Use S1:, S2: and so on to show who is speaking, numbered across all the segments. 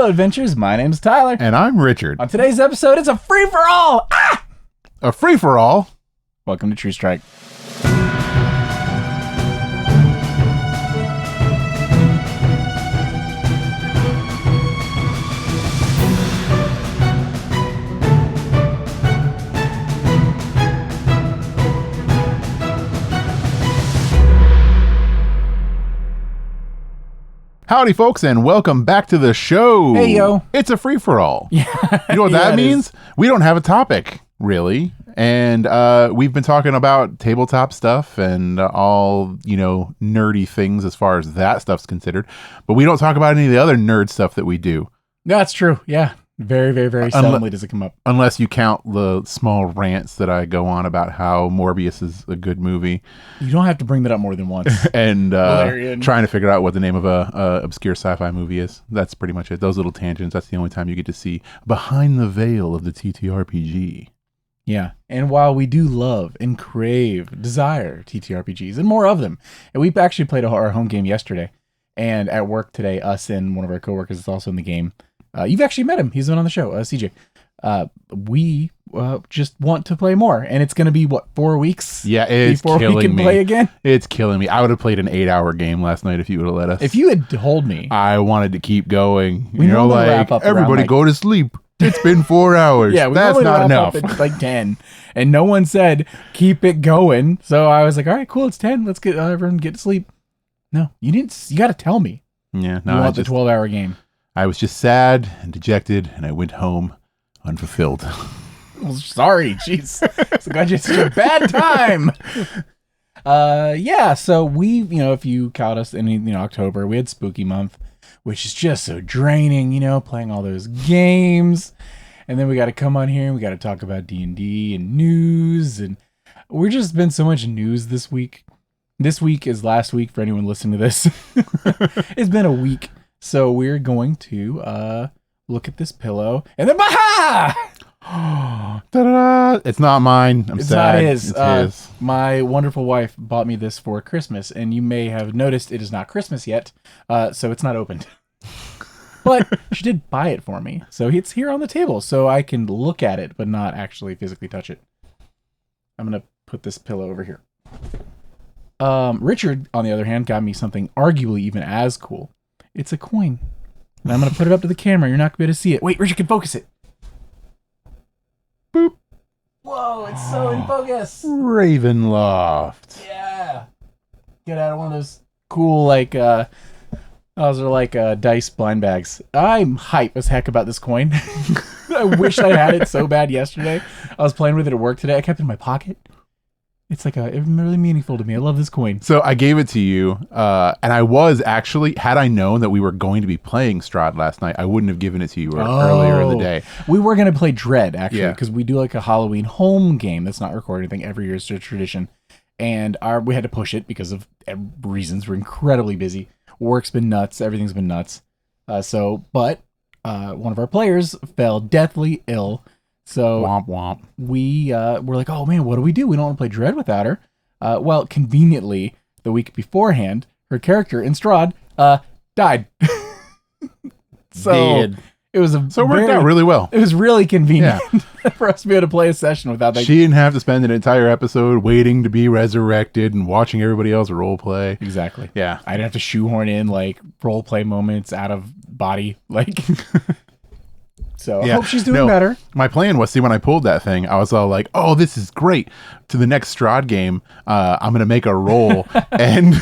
S1: Adventures. My name's Tyler.
S2: And I'm Richard.
S1: On today's episode, it's a free-for-all! Ah!
S2: A free-for-all?
S1: Welcome to True Strike.
S2: Howdy, folks, and welcome back to the show.
S1: Hey, yo.
S2: It's a free-for-all.
S1: Yeah.
S2: You know what that means? We don't have a topic, really. And we've been talking about tabletop stuff and all, nerdy things as far as that stuff's considered. But we don't talk about any of the other nerd stuff that we do.
S1: That's true. Yeah. Very, very, very seldomly does it come up.
S2: Unless you count the small rants that I go on about how Morbius is a good movie.
S1: You don't have to bring that up more than once.
S2: And trying to figure out what the name of a obscure sci-fi movie is. That's pretty much it. Those little tangents, that's the only time you get to see behind the veil of the TTRPG.
S1: Yeah. And while we do love and crave, desire TTRPGs and more of them, and we actually played our home game yesterday, and at work today, us and one of our coworkers is also in the game. You've actually met him. He's been on the show, CJ. We just want to play more, and it's going to be, 4 weeks?
S2: Yeah, it's
S1: before
S2: killing
S1: we can
S2: me.
S1: play again?
S2: It's killing me. I would have played an 8-hour game last night if you would have let us.
S1: If you had told me.
S2: I wanted to keep going.
S1: We normally wrap up
S2: everybody go to sleep. It's been 4 hours.
S1: Yeah,
S2: that's not enough.
S1: It's like 10, and no one said keep it going. So I was like, all right, cool, it's 10. Let's get everyone get to sleep. No, you didn't. You got to tell me.
S2: Yeah, no,
S1: you want the 12-hour game.
S2: I was just sad and dejected, and I went home unfulfilled.
S1: Well, sorry, jeez. So glad you had such a bad time. Yeah, so we, if you caught us in, October, we had Spooky Month, which is just so draining, playing all those games. And then we got to come on here and we got to talk about D&D and news. And we've just been so much news this week. This week is last week for anyone listening to this. It's been a week. So we're going to look at this pillow and then baha!
S2: Da-da-da. It's not mine. I'm sad.
S1: It's not his.
S2: It's his.
S1: My wonderful wife bought me this for Christmas, and you may have noticed it is not Christmas yet, so it's not opened. But she did buy it for me, so it's here on the table, so I can look at it, but not actually physically touch it. I'm going to put this pillow over here. Richard, on the other hand, got me something arguably even as cool. It's a coin. And I'm going to put it up to the camera. You're not going to be able to see it. Wait, Richard can focus it.
S2: Boop.
S1: Whoa, it's so in focus.
S2: Ravenloft.
S1: Yeah. Get out of one of those cool, those are dice blind bags. I'm hype as heck about this coin. I wish I had it so bad yesterday. I was playing with it at work today. I kept it in my pocket. It's it's really meaningful to me. I love this coin.
S2: So I gave it to you, and I was actually, had I known that we were going to be playing Strahd last night, I wouldn't have given it to you earlier in the day.
S1: We were going to play Dread, actually, because we do a Halloween home game that's not recorded anything every year. It's a tradition. And we had to push it because of reasons. We're incredibly busy. Work's been nuts. Everything's been nuts. But one of our players fell deathly ill. So
S2: womp womp.
S1: We were like, oh man, what do? We don't want to play Dread without her. Well, conveniently, the week beforehand, her character in Strahd died. It worked out really well. It was really convenient for us to be able to play a session without that.
S2: She didn't have to spend an entire episode waiting to be resurrected and watching everybody else role play.
S1: Exactly.
S2: Yeah.
S1: I didn't have to shoehorn in role play moments out of body. So I hope she's doing better. My
S2: plan was, when I pulled that thing, I was all like, oh, this is great. To the next Strahd game, I'm going to make a roll and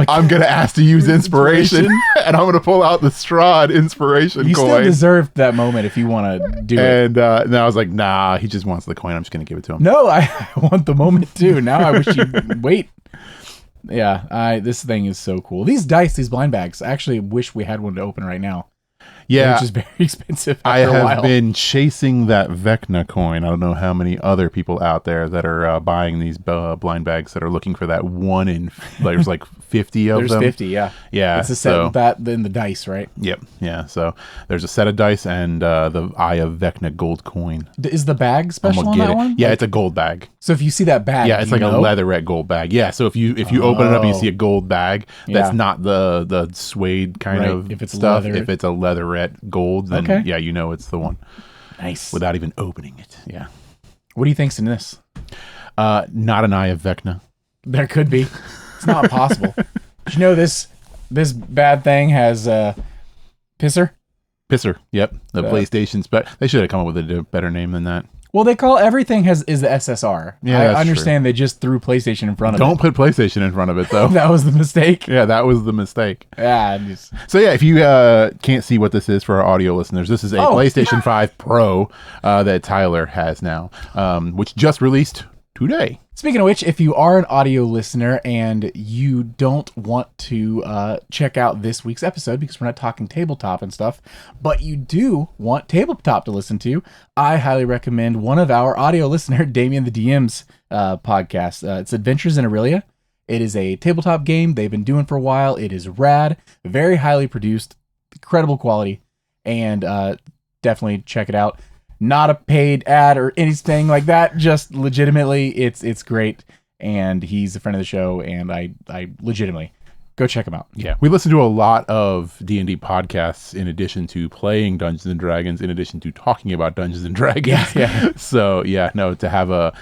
S2: I'm going to ask to use inspiration and I'm going to pull out the Strahd inspiration coin.
S1: You still deserved that moment if you want to do it.
S2: And I was like, nah, he just wants the coin. I'm just going to give it to him.
S1: No, I want the moment too. Now I wish you'd wait. Yeah, this thing is so cool. These dice, these blind bags, I actually wish we had one to open right now.
S2: Yeah,
S1: which is very expensive.
S2: I have been chasing that Vecna coin. I don't know how many other people out there that are buying these blind bags that are looking for that one in. There's 50 of them.
S1: There's 50, yeah.
S2: Yeah,
S1: it's a set of that in the dice, right?
S2: Yep. Yeah. So there's a set of dice and the Eye of Vecna gold coin.
S1: Is the bag special on that one?
S2: Yeah, it's a gold bag.
S1: So if you see that bag,
S2: it's like a leatherette gold bag. Yeah. So if you open it up and you see a gold bag, that's not the suede kind of
S1: if it's
S2: stuff.
S1: leather.
S2: If it's a leatherette cigarette gold, then
S1: Okay.
S2: yeah, you know it's the one.
S1: Nice.
S2: Without even opening it. Yeah.
S1: What do you think's in this?
S2: Not an Eye of Vecna.
S1: There could be. It's not impossible. Did you know this bad thing has pisser?
S2: Pisser. Yep. The PlayStation spec. They should have come up with a better name than that.
S1: Well, they call everything is the SSR.
S2: Yeah,
S1: I
S2: that's
S1: understand they just threw PlayStation in front of
S2: Don't put PlayStation in front of it, though.
S1: it. That was the mistake.
S2: Yeah, that was the mistake.
S1: Yeah.
S2: So yeah, if you can't see what this is for our audio listeners, this is a PlayStation 5 Pro that Tyler has now, which just released today.
S1: Speaking of which, if you are an audio listener and you don't want to check out this week's episode because we're not talking tabletop and stuff, but you do want tabletop to listen to, I highly recommend one of our audio listener, Damien the DM's podcast. It's Adventures in Aurelia. It is a tabletop game they've been doing for a while. It is rad, very highly produced, incredible quality, and definitely check it out. Not a paid ad or anything like that. Just legitimately, it's great. And he's a friend of the show, and I legitimately go check him out.
S2: Yeah, we listen to a lot of D&D podcasts in addition to playing Dungeons and Dragons, in addition to talking about Dungeons and Dragons.
S1: Yeah.
S2: So yeah, no, to have a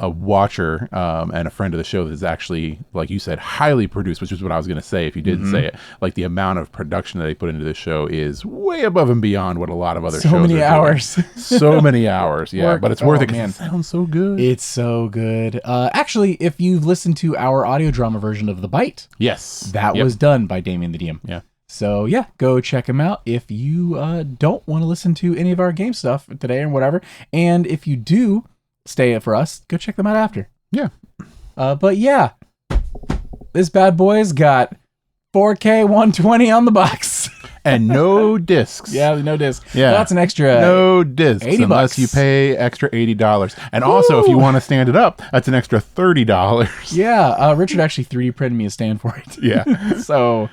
S2: watcher and a friend of the show that is actually, like you said, highly produced, which is what I was going to say if you didn't say it. Like the amount of production that they put into this show is way above and beyond what a lot of other shows.
S1: So many hours.
S2: So many hours. Yeah, but it's worth it because it sounds so good.
S1: It's so good. Actually, if you've listened to our audio drama version of The Bite,
S2: yes,
S1: that was done by Damien the DM.
S2: Yeah.
S1: So yeah, go check him out if you don't want to listen to any of our game stuff today or whatever. And if you do stay for us, go check them out after.
S2: Yeah.
S1: But yeah, this bad boy's got 4K 120 on the box.
S2: And no discs.
S1: Yeah, no disc.
S2: Yeah.
S1: Well, that's an extra
S2: no discs
S1: $80
S2: unless you pay extra $80. And also, if you want to stand it up, that's an extra $30.
S1: Yeah, Richard actually 3D printed me a stand for it.
S2: Yeah.
S1: So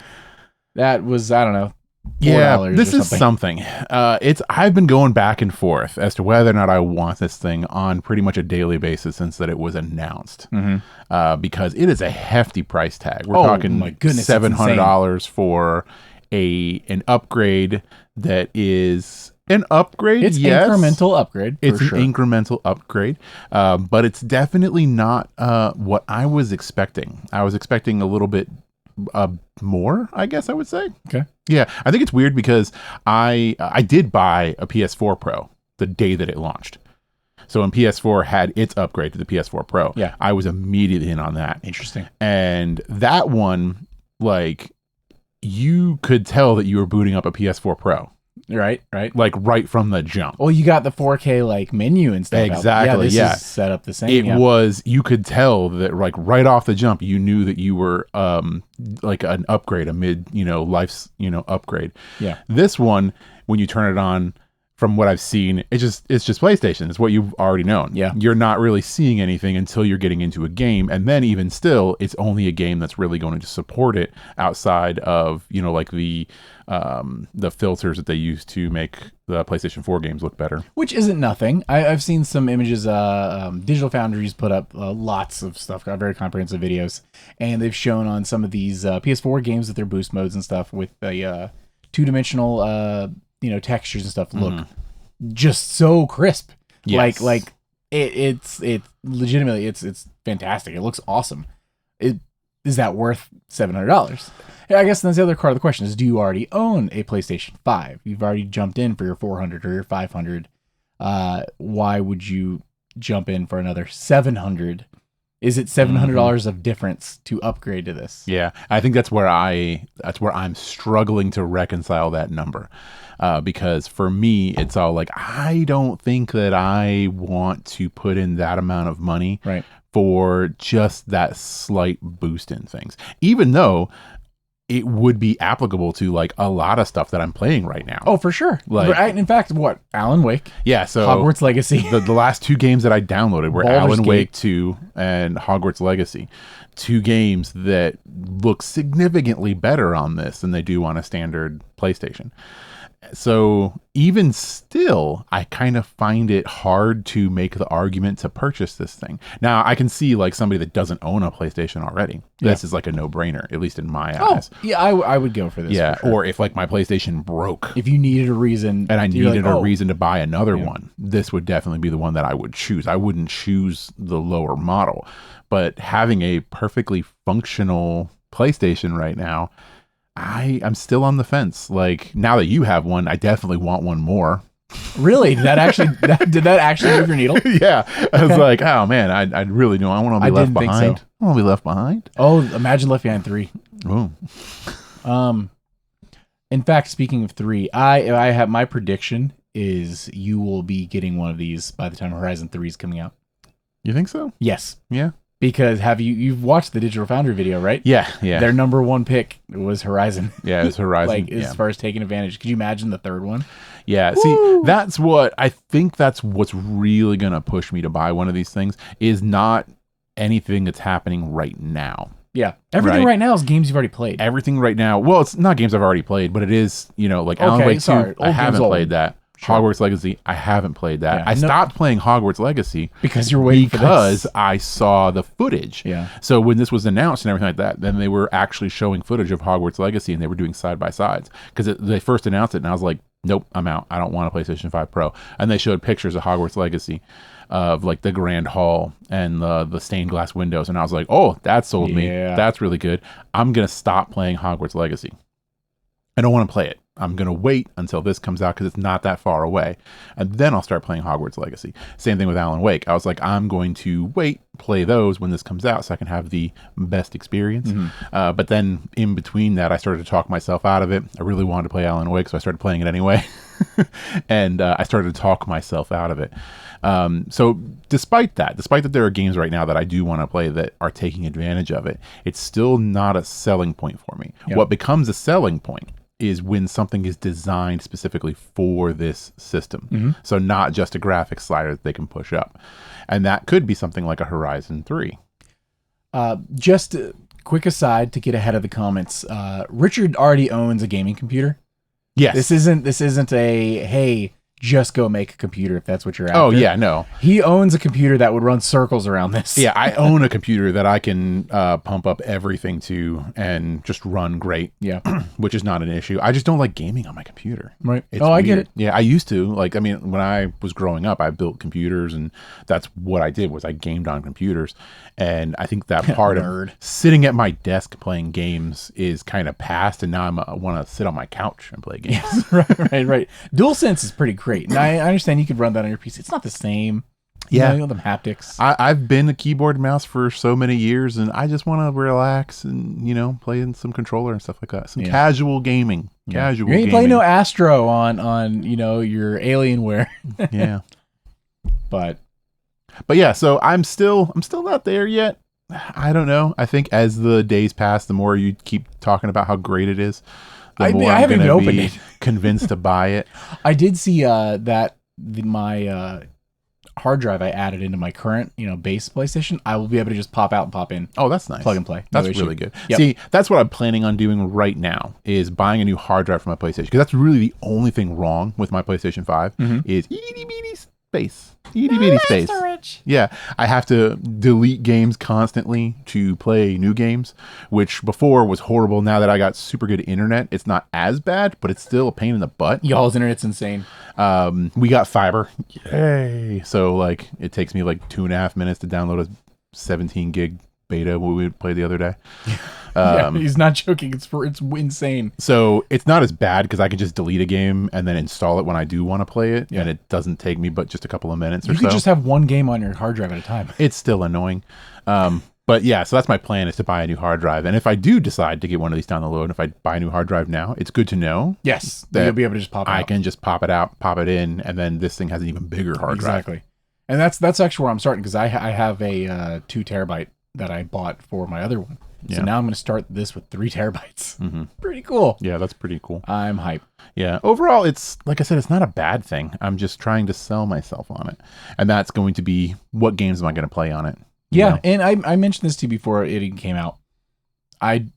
S1: that was, I don't know, $4
S2: yeah, this
S1: or
S2: is something. I've been going back and forth as to whether or not I want this thing on pretty much a daily basis since that it was announced. Because it is a hefty price tag. We're talking
S1: my goodness,
S2: $700 for an upgrade that is an upgrade.
S1: It's
S2: yes.
S1: incremental upgrade.
S2: It's
S1: sure.
S2: an incremental upgrade, but it's definitely not what I was expecting. I was expecting a little bit more, I guess I would say.
S1: Okay.
S2: Yeah, I think it's weird because I did buy a PS4 Pro the day that it launched. So when PS4 had its upgrade to the PS4 Pro,
S1: yeah,
S2: I was immediately in on that.
S1: Interesting.
S2: And that one, like, you could tell that you were booting up a PS4 Pro.
S1: Right.
S2: Like right from the jump.
S1: Well, you got the 4K like menu and stuff.
S2: Exactly.
S1: Yeah, this is set up the same.
S2: It was, you could tell that like right off the jump, you knew that you were like an upgrade, a mid, life's, upgrade.
S1: Yeah.
S2: This one, when you turn it on, from what I've seen, it's just PlayStation. It's what you've already known.
S1: Yeah.
S2: You're not really seeing anything until you're getting into a game. And then even still, it's only a game that's really going to support it outside of, like the filters that they use to make the PlayStation 4 games look better.
S1: Which isn't nothing. I've seen some images. Digital Foundry's put up lots of stuff, got very comprehensive videos. And they've shown on some of these PS4 games with their boost modes and stuff with the two-dimensional textures and stuff look just so crisp.
S2: Yes.
S1: Like it's legitimately it's fantastic. It looks awesome. Is that worth $700? Yeah, I guess that's the other part of the question is, do you already own a PlayStation 5? You've already jumped in for your 400 or your 500. Why would you jump in for another 700? Is it $700 of difference to upgrade to this?
S2: Yeah, I think that's where I'm struggling to reconcile that number. Because for me, it's all like, I don't think that I want to put in that amount of money for just that slight boost in things. Even though it would be applicable to like a lot of stuff that I'm playing right now.
S1: Oh, for sure.
S2: Like,
S1: in fact, Alan Wake?
S2: Yeah, so
S1: Hogwarts Legacy.
S2: The last two games that I downloaded were Alan Wake 2 and Hogwarts Legacy. Two games that look significantly better on this than they do on a standard PlayStation. So even still, I kind of find it hard to make the argument to purchase this thing. Now, I can see like somebody that doesn't own a PlayStation already. This is like a no-brainer, at least in my eyes.
S1: Yeah, I would go for this.
S2: Yeah,
S1: for sure.
S2: or if like my PlayStation broke
S1: if you needed a reason
S2: and I needed
S1: like,
S2: a reason to buy another one, this would definitely be the one that I would choose. I wouldn't choose the lower model. But having a perfectly functional PlayStation right now, I'm still on the fence. Like, now that you have one, I definitely want one more.
S1: Really? Did that actually move your needle?
S2: Yeah. I was like, oh man, I really don't. I want to be left behind.
S1: So.
S2: I want to be left behind.
S1: Oh, imagine Left Behind 3.
S2: Oh.
S1: In fact, speaking of 3, I have my prediction is you will be getting one of these by the time Horizon 3 is coming out.
S2: You think so?
S1: Yes.
S2: Yeah.
S1: Because you've watched the Digital Foundry video, right?
S2: Yeah.
S1: Their number one pick was Horizon.
S2: Yeah, it was Horizon.
S1: Like, as far as taking advantage. Could you imagine the third one?
S2: Yeah.
S1: Woo!
S2: See, that's what's really going to push me to buy one of these things is not anything that's happening right now.
S1: Yeah. Everything right now is games you've already played.
S2: Everything right now. Well, it's not games I've already played, but it is, like Alan Wake 2. I haven't played that. Sure. Hogwarts Legacy, I haven't played that. Yeah, I stopped playing Hogwarts Legacy
S1: because you're waiting
S2: because I saw the footage.
S1: Yeah.
S2: So when this was announced and everything like that, then they were actually showing footage of Hogwarts Legacy and they were doing side by sides because they first announced it and I was like, nope, I'm out. I don't want a PlayStation 5 Pro. And they showed pictures of Hogwarts Legacy of like the grand hall and the stained glass windows, and I was like, oh, that sold me. That's really good. I'm gonna stop playing Hogwarts Legacy. I don't want to play it. I'm going to wait until this comes out because it's not that far away. And then I'll start playing Hogwarts Legacy. Same thing with Alan Wake. I was like, I'm going to wait, play those when this comes out so I can have the best experience. Mm-hmm. But then in between that, I started to talk myself out of it. I really wanted to play Alan Wake, so I started playing it anyway. And I started to talk myself out of it. So despite that there are games right now that I do want to play that are taking advantage of it, it's still not a selling point for me. Yep. What becomes a selling point is when something is designed specifically for this system. Mm-hmm. So not just a graphics slider that they can push up. And that could be something like a Horizon 3.
S1: Just a quick aside to get ahead of the comments. Richard already owns a gaming computer.
S2: Yes.
S1: This isn't a, hey, just go make a computer if that's what you're after.
S2: Oh, yeah, no.
S1: He owns a computer that would run circles around this.
S2: Yeah, I own a computer that I can pump up everything to and just run great.
S1: Yeah.
S2: Which is not an issue. I just don't like gaming on my computer.
S1: Right.
S2: It's
S1: weird. I get it.
S2: Yeah, I used to. When I was growing up, I built computers, and that's what I did was I gamed on computers. And I think that part of sitting at my desk playing games is kind of past, and now I want to sit on my couch and play games.
S1: Right. DualSense is pretty great. And I understand you could run that on your PC. It's not the same. You know the haptics.
S2: I've been a keyboard and mouse for so many years, and I just want to relax and, play in some controller and stuff like that. Some casual gaming. Casual gaming. You ain't play
S1: no Astro on your Alienware.
S2: Yeah.
S1: But
S2: yeah, so I'm still not there yet. I don't know. I think as the days pass, the more you keep talking about how great it is, the more I'm going to be convinced to buy it.
S1: I did see my hard drive I added into my current, base PlayStation. I will be able to just pop out and pop in.
S2: Oh, that's nice.
S1: Plug and play.
S2: That's really good. Yep. See, that's what I'm planning on doing right now is buying a new hard drive for my PlayStation, because that's really the only thing wrong with my PlayStation 5 is itty bitty space. Itty bitty space. Storage. Yeah, I have to delete games constantly to play new games, which before was horrible. Now that I got super good internet, it's not as bad, but it's still a pain in the butt.
S1: Y'all's internet's insane.
S2: We got fiber. Yay. So it takes me 2.5 minutes to download a 17 gig beta we played the other day.
S1: He's not joking. It's insane.
S2: So it's not as bad because I can just delete a game and then install it when I do want to play it, and it doesn't take me but just a couple of minutes or so.
S1: You could just have one game on your hard drive at a time.
S2: It's still annoying. But yeah, so that's my plan, is to buy a new hard drive. And if I do decide to get one of these down the road, if I buy a new hard drive now, it's good to know.
S1: Yes, that you'll be able to just pop it out.
S2: I can just pop it out, pop it in, and then this thing has an even bigger hard drive.
S1: Exactly. And that's actually where I'm starting, because I have a 2 terabyte that I bought for my other one. So now I'm going to start this with 3 terabytes. Mm-hmm. Pretty cool.
S2: Yeah, that's pretty cool.
S1: I'm hyped.
S2: Yeah. Overall, it's, like I said, it's not a bad thing. I'm just trying to sell myself on it. And that's going to be, what games am I going to play on it?
S1: Yeah. And I mentioned this to you before it even came out. I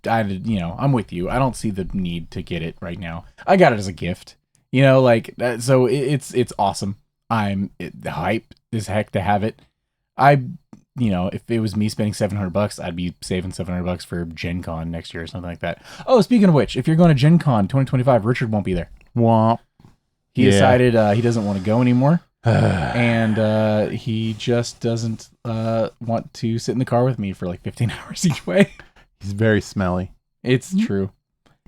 S1: I'm with you. I don't see the need to get it right now. I got it as a gift, like so it's awesome. I'm hyped as heck to have it. If it was me spending $700, I'd be saving $700 for Gen Con next year or something like that. Oh, speaking of which, if you're going to Gen Con 2025, Richard won't be there.
S2: Womp.
S1: He decided he doesn't want to go anymore. And he just doesn't want to sit in the car with me for like 15 hours each way.
S2: He's very smelly.
S1: It's true.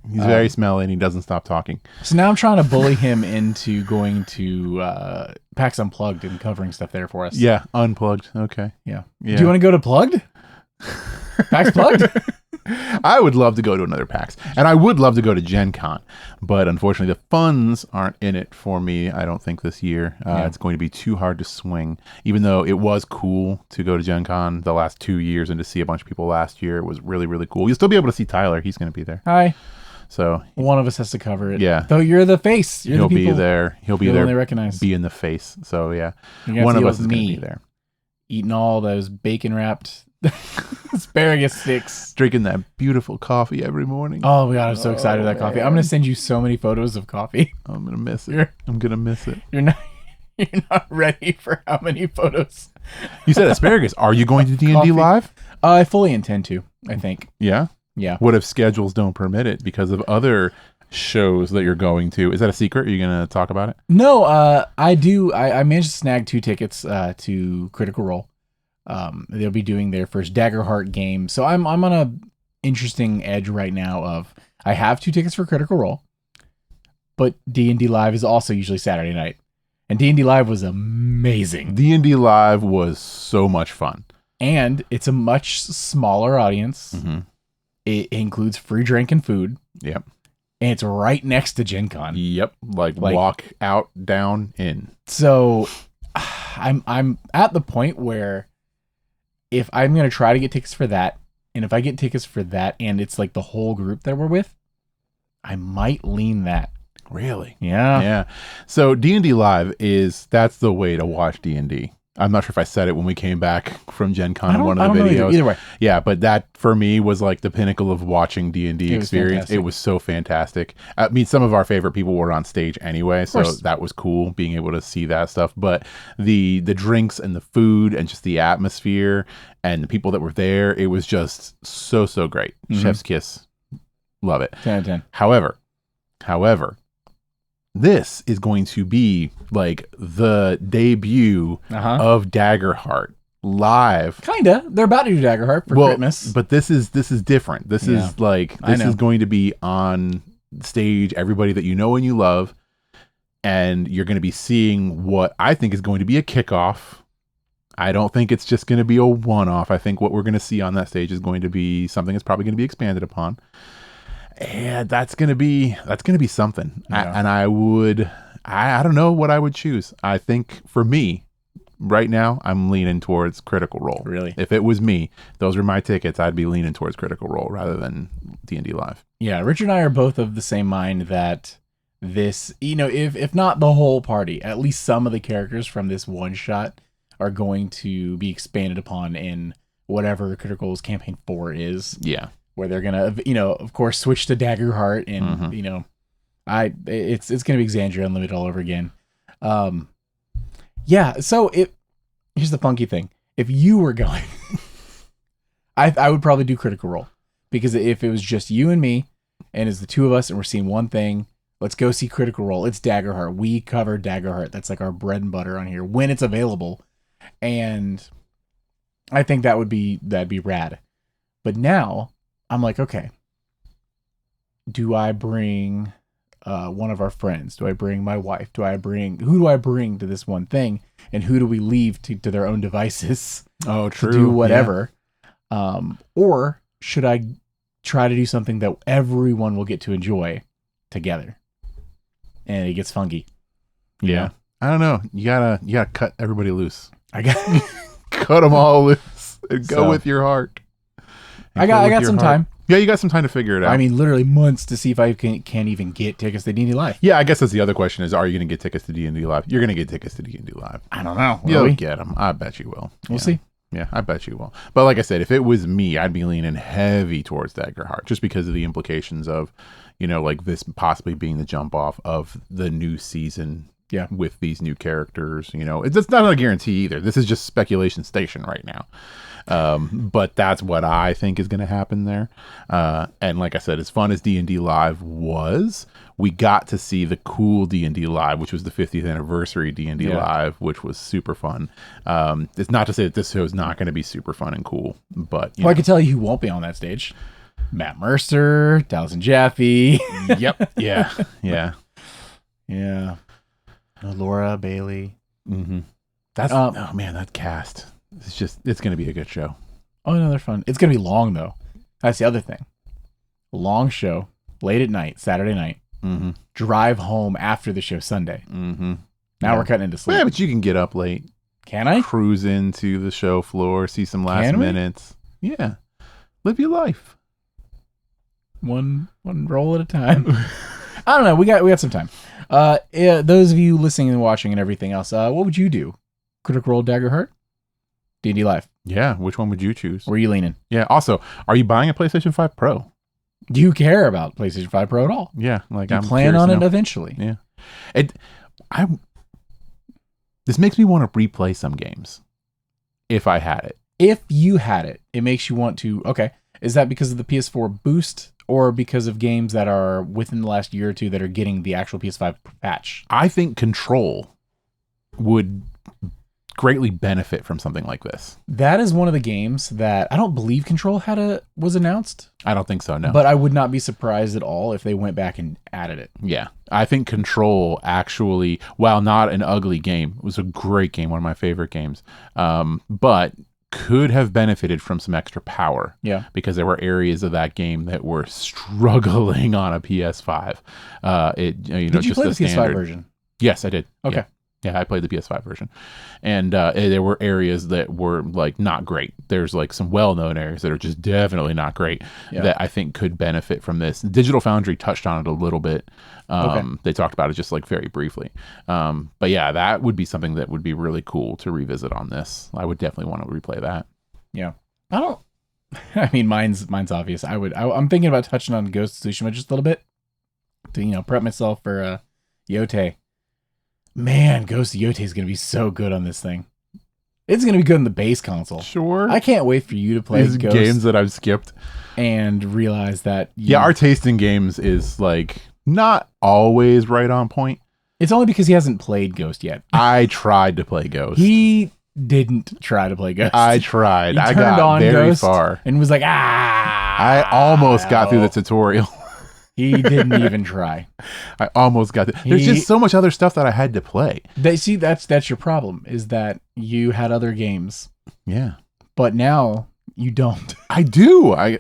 S2: He's very smelly and he doesn't stop talking.
S1: So now I'm trying to bully him into going to PAX Unplugged and covering stuff there for us.
S2: Yeah, Unplugged. Okay.
S1: Yeah. Do you want to go to Plugged? PAX Plugged?
S2: I would love to go to another PAX, and I would love to go to Gen Con, but unfortunately the funds aren't in it for me, I don't think, this year. It's going to be too hard to swing, even though it was cool to go to Gen Con the last 2 years and to see a bunch of people last year. It was really, really cool. You'll still be able to see Tyler. He's going to be there.
S1: Hi.
S2: So
S1: one of us has to cover it.
S2: Yeah.
S1: Though you're the face.
S2: He'll be there. He'll be there.
S1: They recognize.
S2: Be in the face. So yeah.
S1: One of us is going to be there. Eating all those bacon wrapped asparagus sticks.
S2: Drinking that beautiful coffee every morning.
S1: Oh my God, I'm so excited for that coffee. I'm going to send you so many photos of coffee.
S2: I'm going to miss it. I'm going to miss it.
S1: You're not ready for how many photos.
S2: You said asparagus. Are you going to D&D Live?
S1: I fully intend to, I think.
S2: Yeah?
S1: Yeah.
S2: What if schedules don't permit it because of other shows that you're going to? Is that a secret? Are you going to talk about it?
S1: No, I do. I managed to snag 2 tickets to Critical Role. They'll be doing their first Daggerheart game. So I'm on a interesting edge right now of I have 2 tickets for Critical Role, but D&D Live is also usually Saturday night. And D&D Live was amazing.
S2: D&D Live was so much fun.
S1: And it's a much smaller audience.
S2: Mm-hmm.
S1: It includes free drink and food.
S2: Yep.
S1: And it's right next to Gen Con.
S2: Yep. Like walk out, down, in.
S1: So I'm at the point where if I'm going to try to get tickets for that, and if I get tickets for that and it's like the whole group that we're with, I might lean that.
S2: Really?
S1: Yeah.
S2: Yeah. So D&D Live that's the way to watch D&D. I'm not sure if I said it when we came back from Gen Con in one of the videos.
S1: Either way.
S2: Yeah, but that for me was like the pinnacle of watching D&D experience.
S1: Fantastic.
S2: It was so fantastic. I mean, some of our favorite people were on stage anyway, so that was cool being able to see that stuff. But the drinks and the food and just the atmosphere and the people that were there, it was just so great. Mm-hmm. Chef's kiss. Love it.
S1: 10 out of 10.
S2: However, this is going to be like the debut of Daggerheart live.
S1: Kinda. They're about to do Daggerheart for Christmas.
S2: But this is different. This is like is going to be on stage, everybody that you know and you love, and you're going to be seeing what I think is going to be a kickoff. I don't think it's just going to be a one-off. I think what we're going to see on that stage is going to be something that's probably going to be expanded upon. And that's gonna be something.
S1: Yeah.
S2: I don't know what I would choose. I think for me, right now, I'm leaning towards Critical Role.
S1: Really?
S2: If it was me, those were my tickets, I'd be leaning towards Critical Role rather than D&D Live.
S1: Yeah, Richard and I are both of the same mind that this, if not the whole party, at least some of the characters from this one shot are going to be expanded upon in whatever Critical Role's campaign 4 is.
S2: Yeah.
S1: Where they're gonna, of course, switch to Daggerheart, and it's gonna be Xandria Unlimited all over again. Yeah. So here's the funky thing: if you were going, I would probably do Critical Role, because if it was just you and me, and it's the two of us, and we're seeing one thing, let's go see Critical Role. It's Daggerheart. We cover Daggerheart. That's like our bread and butter on here when it's available, and I think that'd be rad. But now I'm like, okay, do I bring one of our friends? Do I bring my wife? Who do I bring to this one thing? And who do we leave to their own devices?
S2: Oh, true.
S1: To do whatever. Yeah. Or should I try to do something that everyone will get to enjoy together? And it gets funky.
S2: Yeah. I don't know. You gotta cut everybody loose.
S1: I got
S2: cut them all loose and go with your heart.
S1: I got some time.
S2: Yeah, you got some time to figure it out.
S1: I mean, literally months to see if I can't even get tickets to D&D Live.
S2: Yeah, I guess that's the other question is, are you going to get tickets to D&D Live? You're going to get tickets to D&D Live.
S1: I don't know.
S2: You'll get them. I bet you will.
S1: We'll see.
S2: Yeah, I bet you will. But like I said, if it was me, I'd be leaning heavy towards Daggerheart just because of the implications of, like this possibly being the jump off of the new season.
S1: Yeah.
S2: With these new characters, it's not a guarantee either. This is just speculation station right now. But that's what I think is going to happen there. And like I said, as fun as D&D Live was, we got to see the cool D&D Live, which was the 50th anniversary D&D Live, which was super fun. It's not to say that this show is not going to be super fun and cool, but
S1: I can tell you who won't be on that stage. Matt Mercer, Dallas Jaffe.
S2: Yep. Yeah. Yeah.
S1: Yeah.
S3: Laura Bailey.
S2: Mm-hmm. That's oh man, that cast. It's going to be a good show.
S1: Oh no, they're fun. It's going to be long though. That's the other thing. Long show, late at night, Saturday night.
S2: Mm-hmm.
S1: Drive home after the show Sunday.
S2: Mm-hmm.
S1: Now we're cutting into sleep.
S2: Yeah, but you can get up late.
S1: Can I?
S2: Cruise into the show floor, see some last minutes. Yeah. Live your life.
S1: One roll at a time. I don't know. We got some time. Those of you listening and watching and everything else, what would you do? Critical Role Daggerheart? D&D Live?
S2: Yeah. Which one would you choose?
S1: Where are you leaning?
S2: Yeah. Also, are you buying a PlayStation 5 Pro?
S1: Do you care about PlayStation 5 Pro at all?
S2: Yeah. Like
S1: I'm plan on it eventually.
S2: Yeah. This makes me want to replay some games. If I had it.
S1: If you had it, it makes you want to. Okay. Is that because of the PS4 boost or because of games that are within the last year or two that are getting the actual PS5 patch?
S2: I think Control would greatly benefit from something like this.
S1: That is one of the games that I don't believe Control was announced.
S2: I don't think so, no.
S1: But I would not be surprised at all if they went back and added it.
S2: Yeah. I think Control actually, while not an ugly game, was a great game, one of my favorite games. But could have benefited from some extra power.
S1: Yeah.
S2: Because there were areas of that game that were struggling on a PS5.
S1: Did you play the PS5 version?
S2: Yes, I did.
S1: Okay.
S2: Yeah, I played the PS5 version. And there were areas that were like not great. There's like some well-known areas that are just definitely not great that I think could benefit from this. Digital Foundry touched on it a little bit. They talked about it just like very briefly. But yeah, that would be something that would be really cool to revisit on this. I would definitely want to replay that.
S1: Yeah. I mean, mine's obvious. I'm thinking about touching on Ghost of Tsushima just a little bit to, prep myself for Yote. Man, Ghost of Yote is going to be so good on this thing. It's going to be good on the base console.
S2: Sure.
S1: I can't wait for you to play
S2: these games that I've skipped
S1: and realize that.
S2: Our taste in games is like not always right on point.
S1: It's only because he hasn't played Ghost yet.
S2: I tried to play Ghost.
S1: He didn't try to play Ghost.
S2: I tried.
S1: I
S2: got on very
S1: Ghost
S2: far
S1: and was like,
S2: I almost got through the tutorial.
S1: He didn't even try.
S2: I almost got it. There's just so much other stuff that I had to play.
S1: That's your problem, is that you had other games.
S2: Yeah.
S1: But now you don't.
S2: I do. I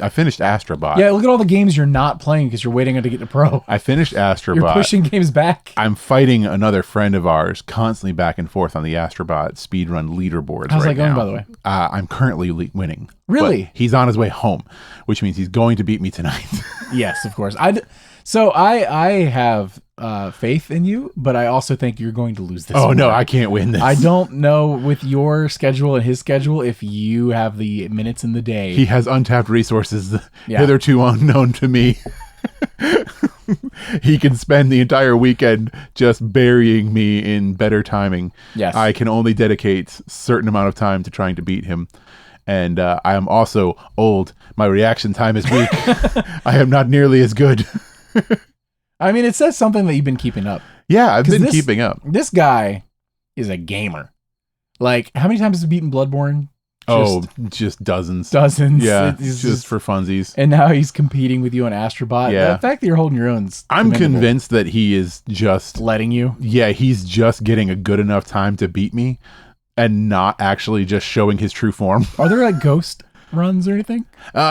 S2: finished Astrobot.
S1: Yeah, look at all the games you're not playing because you're waiting to get to Pro.
S2: I finished Astrobot.
S1: You're pushing games back.
S2: I'm fighting another friend of ours constantly back and forth on the Astrobot speedrun leaderboards.
S1: How's
S2: that
S1: going,
S2: now.
S1: by the way?
S2: I'm currently winning.
S1: Really?
S2: But he's on his way home, which means he's going to beat me tonight.
S1: Yes, of course. I have faith in you, but I also think you're going to lose this.
S2: Oh, no, I can't win this.
S1: I don't know with your schedule and his schedule if you have the minutes in the day.
S2: He has untapped resources hitherto unknown to me. He can spend the entire weekend just burying me in better timing.
S1: Yes.
S2: I can only dedicate a certain amount of time to trying to beat him. And I am also old. My reaction time is weak. I am not nearly as good.
S1: I mean, it says something that you've been keeping up.
S2: Yeah, I've been keeping up.
S1: This guy is a gamer. Like, how many times has he beaten Bloodborne?
S2: Just dozens.
S1: Dozens.
S2: Yeah, just for funsies.
S1: And now he's competing with you on Astrobot.
S2: Yeah.
S1: The fact that you're holding your own.
S2: I'm convinced that he is just
S1: letting you.
S2: Yeah, he's just getting a good enough time to beat me and not actually just showing his true form.
S1: Are there like ghost runs or anything?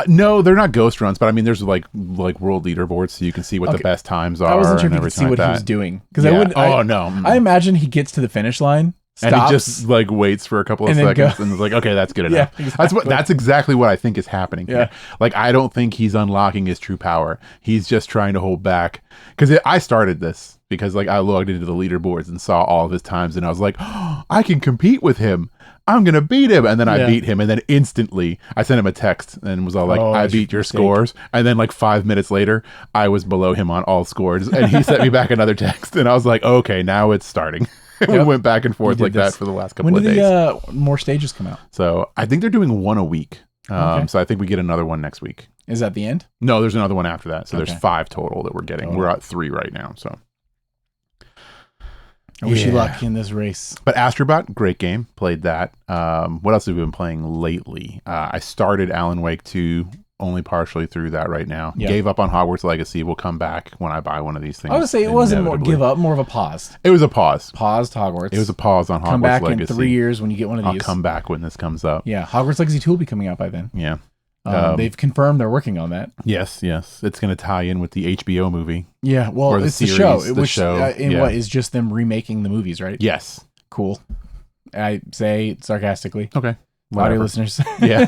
S2: No, they're not ghost runs, but I mean, there's like world leaderboards, so you can see what the best times are.
S1: I wasn't sure if
S2: you
S1: could see what he was doing because
S2: no,
S1: I imagine he gets to the finish line, stops,
S2: and he just like waits for a couple of seconds and is like, okay, that's good enough.
S1: Yeah, exactly.
S2: That's exactly what I think is happening here. Like, I don't think he's unlocking his true power. He's just trying to hold back. Because I started this because like I logged into the leaderboards and saw all of his times, and I was like, oh, I can compete with him. I'm going to beat him. And then I
S1: Yeah.
S2: beat him. And then instantly I sent him a text and was all like,
S1: Oh,
S2: I
S1: that's
S2: beat your
S1: mistake.
S2: scores. And then like 5 minutes later, I was below him on all scores. And he sent me back another text. And I was like, okay, now it's starting. We
S1: Yep.
S2: went back and forth
S1: You
S2: like
S1: did this.
S2: that for the last couple
S1: When
S2: of
S1: do
S2: days.
S1: the more stages come out?
S2: So I think they're doing one a week.
S1: Okay.
S2: So I think we get another one next week.
S1: Is that the end?
S2: No, there's another one after that. So
S1: Okay.
S2: there's 5 total that we're getting.
S1: Total.
S2: We're at 3 right now. So,
S1: I wish you
S2: Yeah.
S1: luck in this race.
S2: but Astrobot, great game. Played that. What else have we been playing lately? I started Alan Wake 2, only partially through that right now.
S1: Yeah.
S2: Gave up on Hogwarts Legacy. Will come back when I buy one of these things.
S1: I would say it wasn't more
S2: inevitably.
S1: give up, more of a pause.
S2: It was a pause.
S1: Paused Hogwarts.
S2: It was a pause on Hogwarts
S1: come back
S2: Legacy.
S1: in 3 years when you get one of
S2: I'll
S1: these.
S2: come back when this comes up.
S1: Yeah, Hogwarts Legacy 2 will be coming out by then.
S2: Yeah.
S1: They've confirmed they're working on that.
S2: Yes. It's going to tie in with the HBO movie.
S1: Yeah, well,
S2: Or the
S1: it's the
S2: series,
S1: show.
S2: the show,
S1: In
S2: yeah.
S1: what is just them remaking the movies, right?
S2: Yes.
S1: Cool. I say sarcastically.
S2: Okay.
S1: Audio
S2: Whatever.
S1: listeners.
S2: Yeah.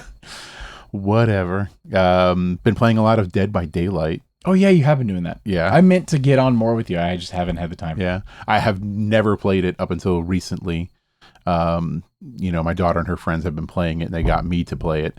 S2: Whatever. Been playing a lot of Dead by Daylight.
S1: Oh, yeah, you have been doing that.
S2: Yeah.
S1: I meant to get on more with you. I just haven't had the time.
S2: Yeah. I have never played it up until recently. My daughter and her friends have been playing it and they got me to play it.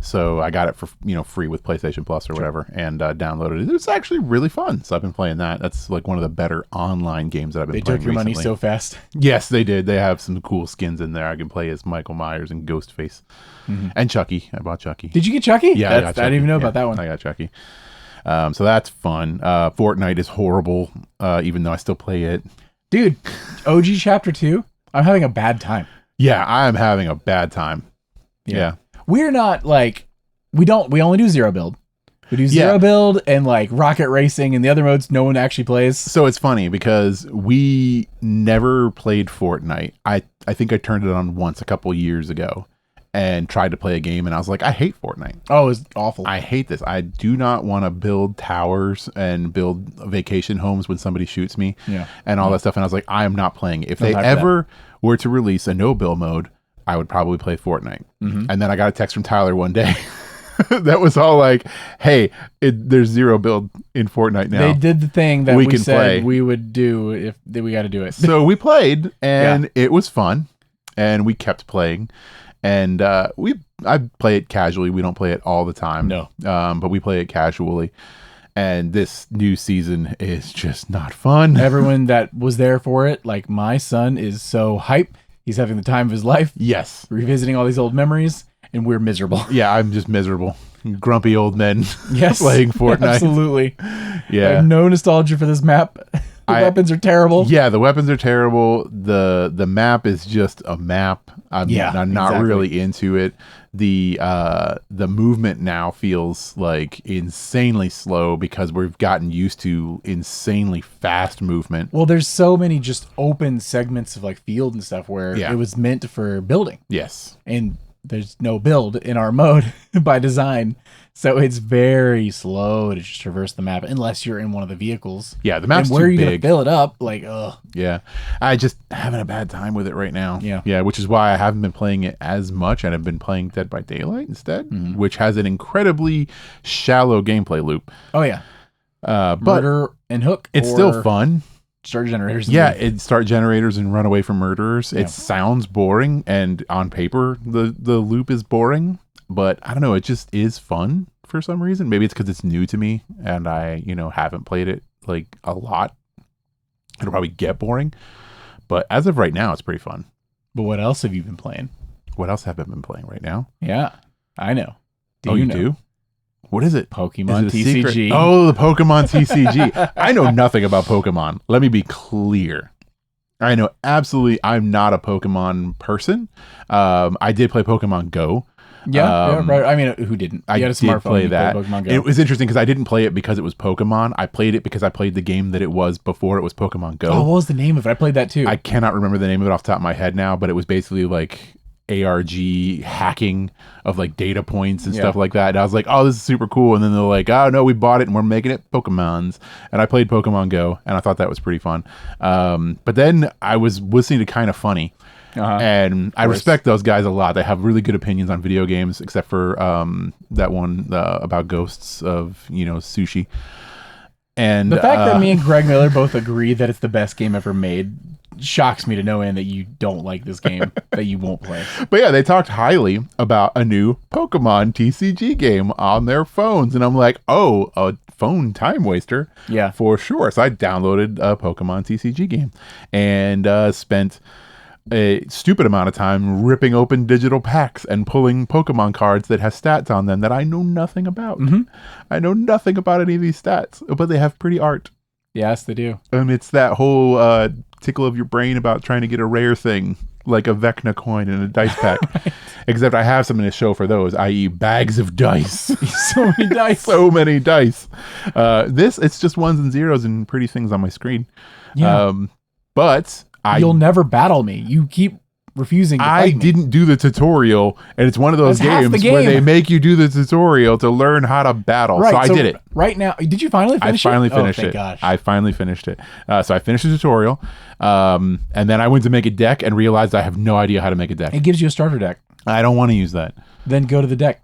S2: So I got it for, free with PlayStation Plus or whatever and downloaded it. It's actually really fun. So I've been playing that. That's like one of the better online games that I've been
S1: They
S2: playing
S1: took your money
S2: recently.
S1: so fast.
S2: Yes, they did. They have some cool skins in there. I can play as Michael Myers and Ghostface and Chucky. I bought Chucky.
S1: Did you get Chucky?
S2: Yeah,
S1: I didn't even know about that one.
S2: I got Chucky. So that's fun. Fortnite is horrible, even though I still play it.
S1: Dude, OG Chapter 2, I'm having a bad time.
S2: Yeah, I'm having a bad time. Yeah.
S1: We're not like, we only do zero build. We do zero build and like rocket racing and the other modes no one actually plays.
S2: So it's funny because we never played Fortnite. I think I turned it on once a couple years ago and tried to play a game and I was like, I hate Fortnite.
S1: Oh, it's awful.
S2: I hate this. I do not want to build towers and build vacation homes when somebody shoots me and all that stuff. And I was like, I am not playing it. If they ever were to release a no-build mode, I would probably play Fortnite. And then I got a text from Tyler one day that was all like, hey, there's zero build in Fortnite now.
S1: They did the thing that
S2: We
S1: we
S2: can
S1: said
S2: play.
S1: we would do if we got to do it.
S2: So we played and it was fun and we kept playing. And I play it casually. We don't play it all the time.
S1: No.
S2: But we play it casually. And this new season is just not fun.
S1: Everyone that was there for it, like my son is so hype. He's having the time of his life,
S2: Yes.
S1: revisiting all these old memories, and we're miserable.
S2: Yeah, I'm just miserable. Grumpy old men
S1: Yes.
S2: playing Fortnite.
S1: Absolutely. I
S2: Yeah.
S1: have no nostalgia for this map. The weapons are terrible.
S2: Yeah, the weapons are terrible. The map is just a map. I'm not
S1: exactly.
S2: really into it. The movement now feels like insanely slow because we've gotten used to insanely fast movement.
S1: Well, there's so many just open segments of like field and stuff where
S2: Yeah.
S1: it was meant for building.
S2: Yes.
S1: And there's no build in our mode by design. So it's very slow to just traverse the map unless you're in one of the vehicles.
S2: Yeah, the map's
S1: and where
S2: too
S1: are you going to
S2: big.
S1: fill it up? Like, ugh.
S2: Yeah. I just having a bad time with it right now.
S1: Yeah.
S2: Yeah, which is why I haven't been playing it as much and I've been playing Dead by Daylight instead, which has an incredibly shallow gameplay loop.
S1: Oh, yeah.
S2: But
S1: Murder and hook.
S2: it's
S1: or
S2: still fun.
S1: Start generators.
S2: Yeah, it start generators and run away from murderers.
S1: Yeah.
S2: It sounds boring, and on paper the loop is boring, but I don't know, it just is fun for some reason. Maybe it's because it's new to me and I haven't played it like a lot. It'll probably get boring, but as of right now, it's pretty fun.
S1: But what else have you been playing?
S2: What else have I been playing right now?
S1: Yeah, I know.
S2: You
S1: know?
S2: do? What is it?
S1: Pokemon
S2: Is it a secret?
S1: TCG.
S2: Oh, the Pokemon TCG. I know nothing about Pokemon. Let me be clear. I know absolutely I'm not a Pokemon person. I did play Pokemon Go.
S1: Yeah, right. I mean, who didn't?
S2: I
S1: You had a
S2: did
S1: smartphone.
S2: play
S1: you
S2: that.
S1: played Pokemon Go.
S2: It was interesting because I didn't play it because it was Pokemon. I played it because I played the game that it was before it was Pokemon Go.
S1: Oh, what was the name of it? I played that too.
S2: I cannot remember the name of it off the top of my head now, but it was basically like ARG hacking of like data points and stuff like that. And I was like, oh, this is super cool. And then they're like, oh no, we bought it and we're making it Pokemons. And I played Pokemon Go and I thought that was pretty fun. But then I was listening to Kind of Funny. And I respect those guys a lot. They have really good opinions on video games, except for that one about ghosts of sushi. And
S1: The fact that me and Greg Miller both agree that it's the best game ever made shocks me to no end that you don't like this game, that you won't play.
S2: But yeah, they talked highly about a new Pokemon TCG game on their phones. And I'm like, oh, a phone time waster.
S1: Yeah.
S2: For sure. So I downloaded a Pokemon TCG game and spent a stupid amount of time ripping open digital packs and pulling Pokemon cards that have stats on them that I know nothing about.
S1: Mm-hmm.
S2: I know nothing about any of these stats, but they have pretty art.
S1: Yes, they do.
S2: And it's that whole tickle of your brain about trying to get a rare thing, like a Vecna coin in a dice pack. Right. Except I have something to show for those, i.e. bags of dice.
S1: So many dice.
S2: So many dice. It's just ones and zeros and pretty things on my screen.
S1: Yeah.
S2: But
S1: you'll never battle me. You keep refusing to fight me.
S2: didn't do the tutorial, and it's one of those games where they make you do the tutorial to learn how to battle. Right, so I did it.
S1: Right now, did you finally finish it?
S2: I finally finished it. Gosh. I finally finished it. So I finished the tutorial, and then I went to make a deck and realized I have no idea how to make a deck.
S1: It gives you a starter deck.
S2: I don't want to use that.
S1: Then go to the deck.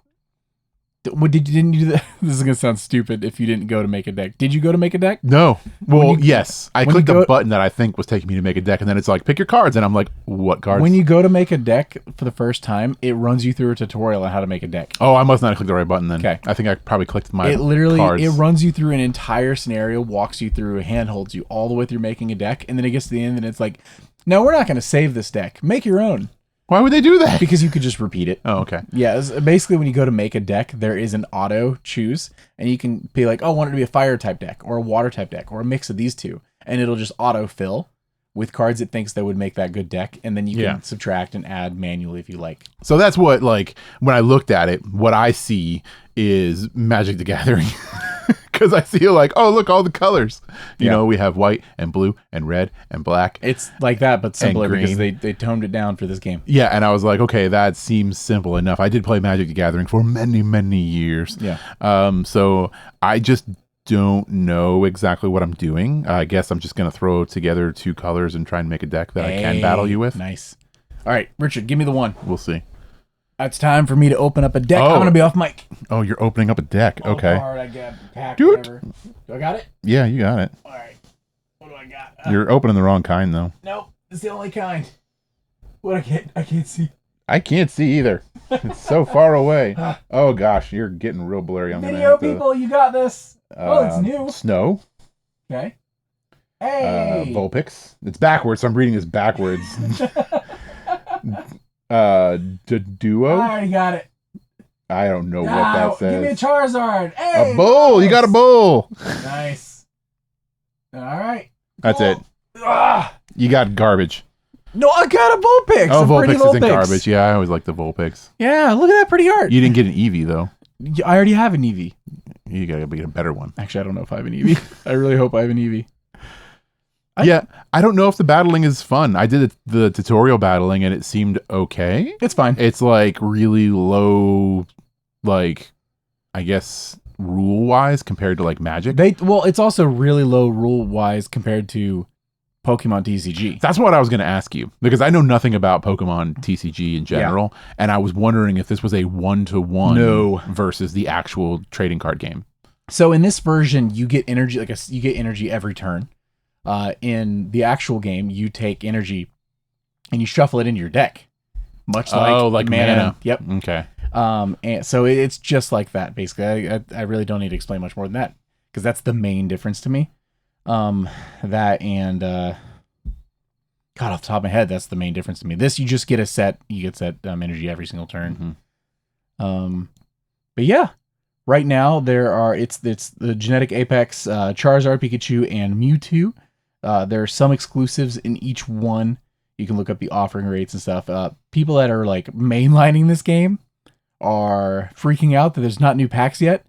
S1: Didn't you do that? This is gonna sound stupid if you didn't go to make a deck. Did you go to make a deck?
S2: No. Well, yes. I clicked a button that I think was taking me to make a deck, and then it's like, pick your cards, and I'm like, what cards?
S1: When you go to make a deck for the first time, it runs you through a tutorial on how to make a deck.
S2: Oh, I must not have clicked the right button then.
S1: Okay.
S2: I think I probably clicked my
S1: cards. It runs you through an entire scenario, walks you through, handholds you all the way through making a deck, and then it gets to the end, and it's like, no, we're not going to save this deck. Make your own.
S2: Why would they do that?
S1: Because you could just repeat it.
S2: Oh, okay.
S1: Yeah, basically when you go to make a deck, there is an auto choose, and you can be like, oh, I want it to be a fire type deck, or a water type deck, or a mix of these two, and it'll just auto fill with cards it thinks that would make that good deck, and then you can subtract and add manually if you like.
S2: So that's what, like, when I looked at it, what I see is Magic the Gathering. Because I see like, oh, look, all the colors. You know, we have white and blue and red and black.
S1: It's like that, but simpler because they toned it down for this game.
S2: Yeah, and I was like, okay, that seems simple enough. I did play Magic the Gathering for many, many years.
S1: Yeah.
S2: So I just don't know exactly what I'm doing. I guess I'm just going to throw together two colors and try and make a deck that I can battle you with.
S1: Nice. All right, Richard, give me the one.
S2: We'll see.
S1: It's time for me to open up a deck. I'm going to be off mic.
S2: Oh, you're opening up a deck. Okay.
S1: All right, I got a pack, whatever. Do I got it?
S2: Yeah, you got it.
S1: All right. What do I got?
S2: You're opening the wrong kind, though.
S1: Nope. It's the only kind. What I can't see.
S2: I can't see either. It's so far away. Oh, gosh. You're getting real blurry.
S1: Video people, you got this. It's new.
S2: Snow.
S1: Okay. Hey.
S2: Vulpix. It's backwards, so I'm reading this backwards. Duo?
S1: I already got it.
S2: I don't know what that says.
S1: Give me a Charizard. Hey,
S2: a bull. Nice. You got a bull.
S1: Nice. All right.
S2: That's it. You got garbage.
S1: No, I got a Vulpix.
S2: Oh, Vulpix isn't garbage. Yeah, I always like the Vulpix.
S1: Yeah, look at that pretty art.
S2: You didn't get an Eevee, though.
S1: I already have an Eevee.
S2: You gotta get a better one.
S1: Actually, I don't know if I have an Eevee. I really hope I have an Eevee.
S2: I don't know if the battling is fun. I did the tutorial battling and it seemed okay.
S1: It's fine.
S2: It's like really low, like, I guess, rule-wise compared to like Magic.
S1: It's also really low rule-wise compared to Pokemon TCG.
S2: That's what I was going to ask you, because I know nothing about Pokemon TCG in general, and I was wondering if this was a one-to-one versus the actual trading card game.
S1: So in this version, you get energy, you get energy every turn. In the actual game, you take energy and you shuffle it into your deck, much like mana. Yep.
S2: Okay.
S1: And so it's just like that, basically. I really don't need to explain much more than that, because that's the main difference to me. That and God, off the top of my head, that's the main difference to me. This, you just get a set. You get set energy every single turn. Mm-hmm. But yeah. Right now, it's the Genetic Apex, Charizard, Pikachu, and Mewtwo. There are some exclusives in each one. You can look up the offering rates and stuff. People that are like mainlining this game are freaking out that there's not new packs yet.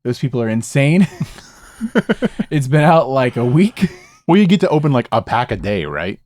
S1: Those people are insane. It's been out like a week.
S2: Well, you get to open like a pack a day, right?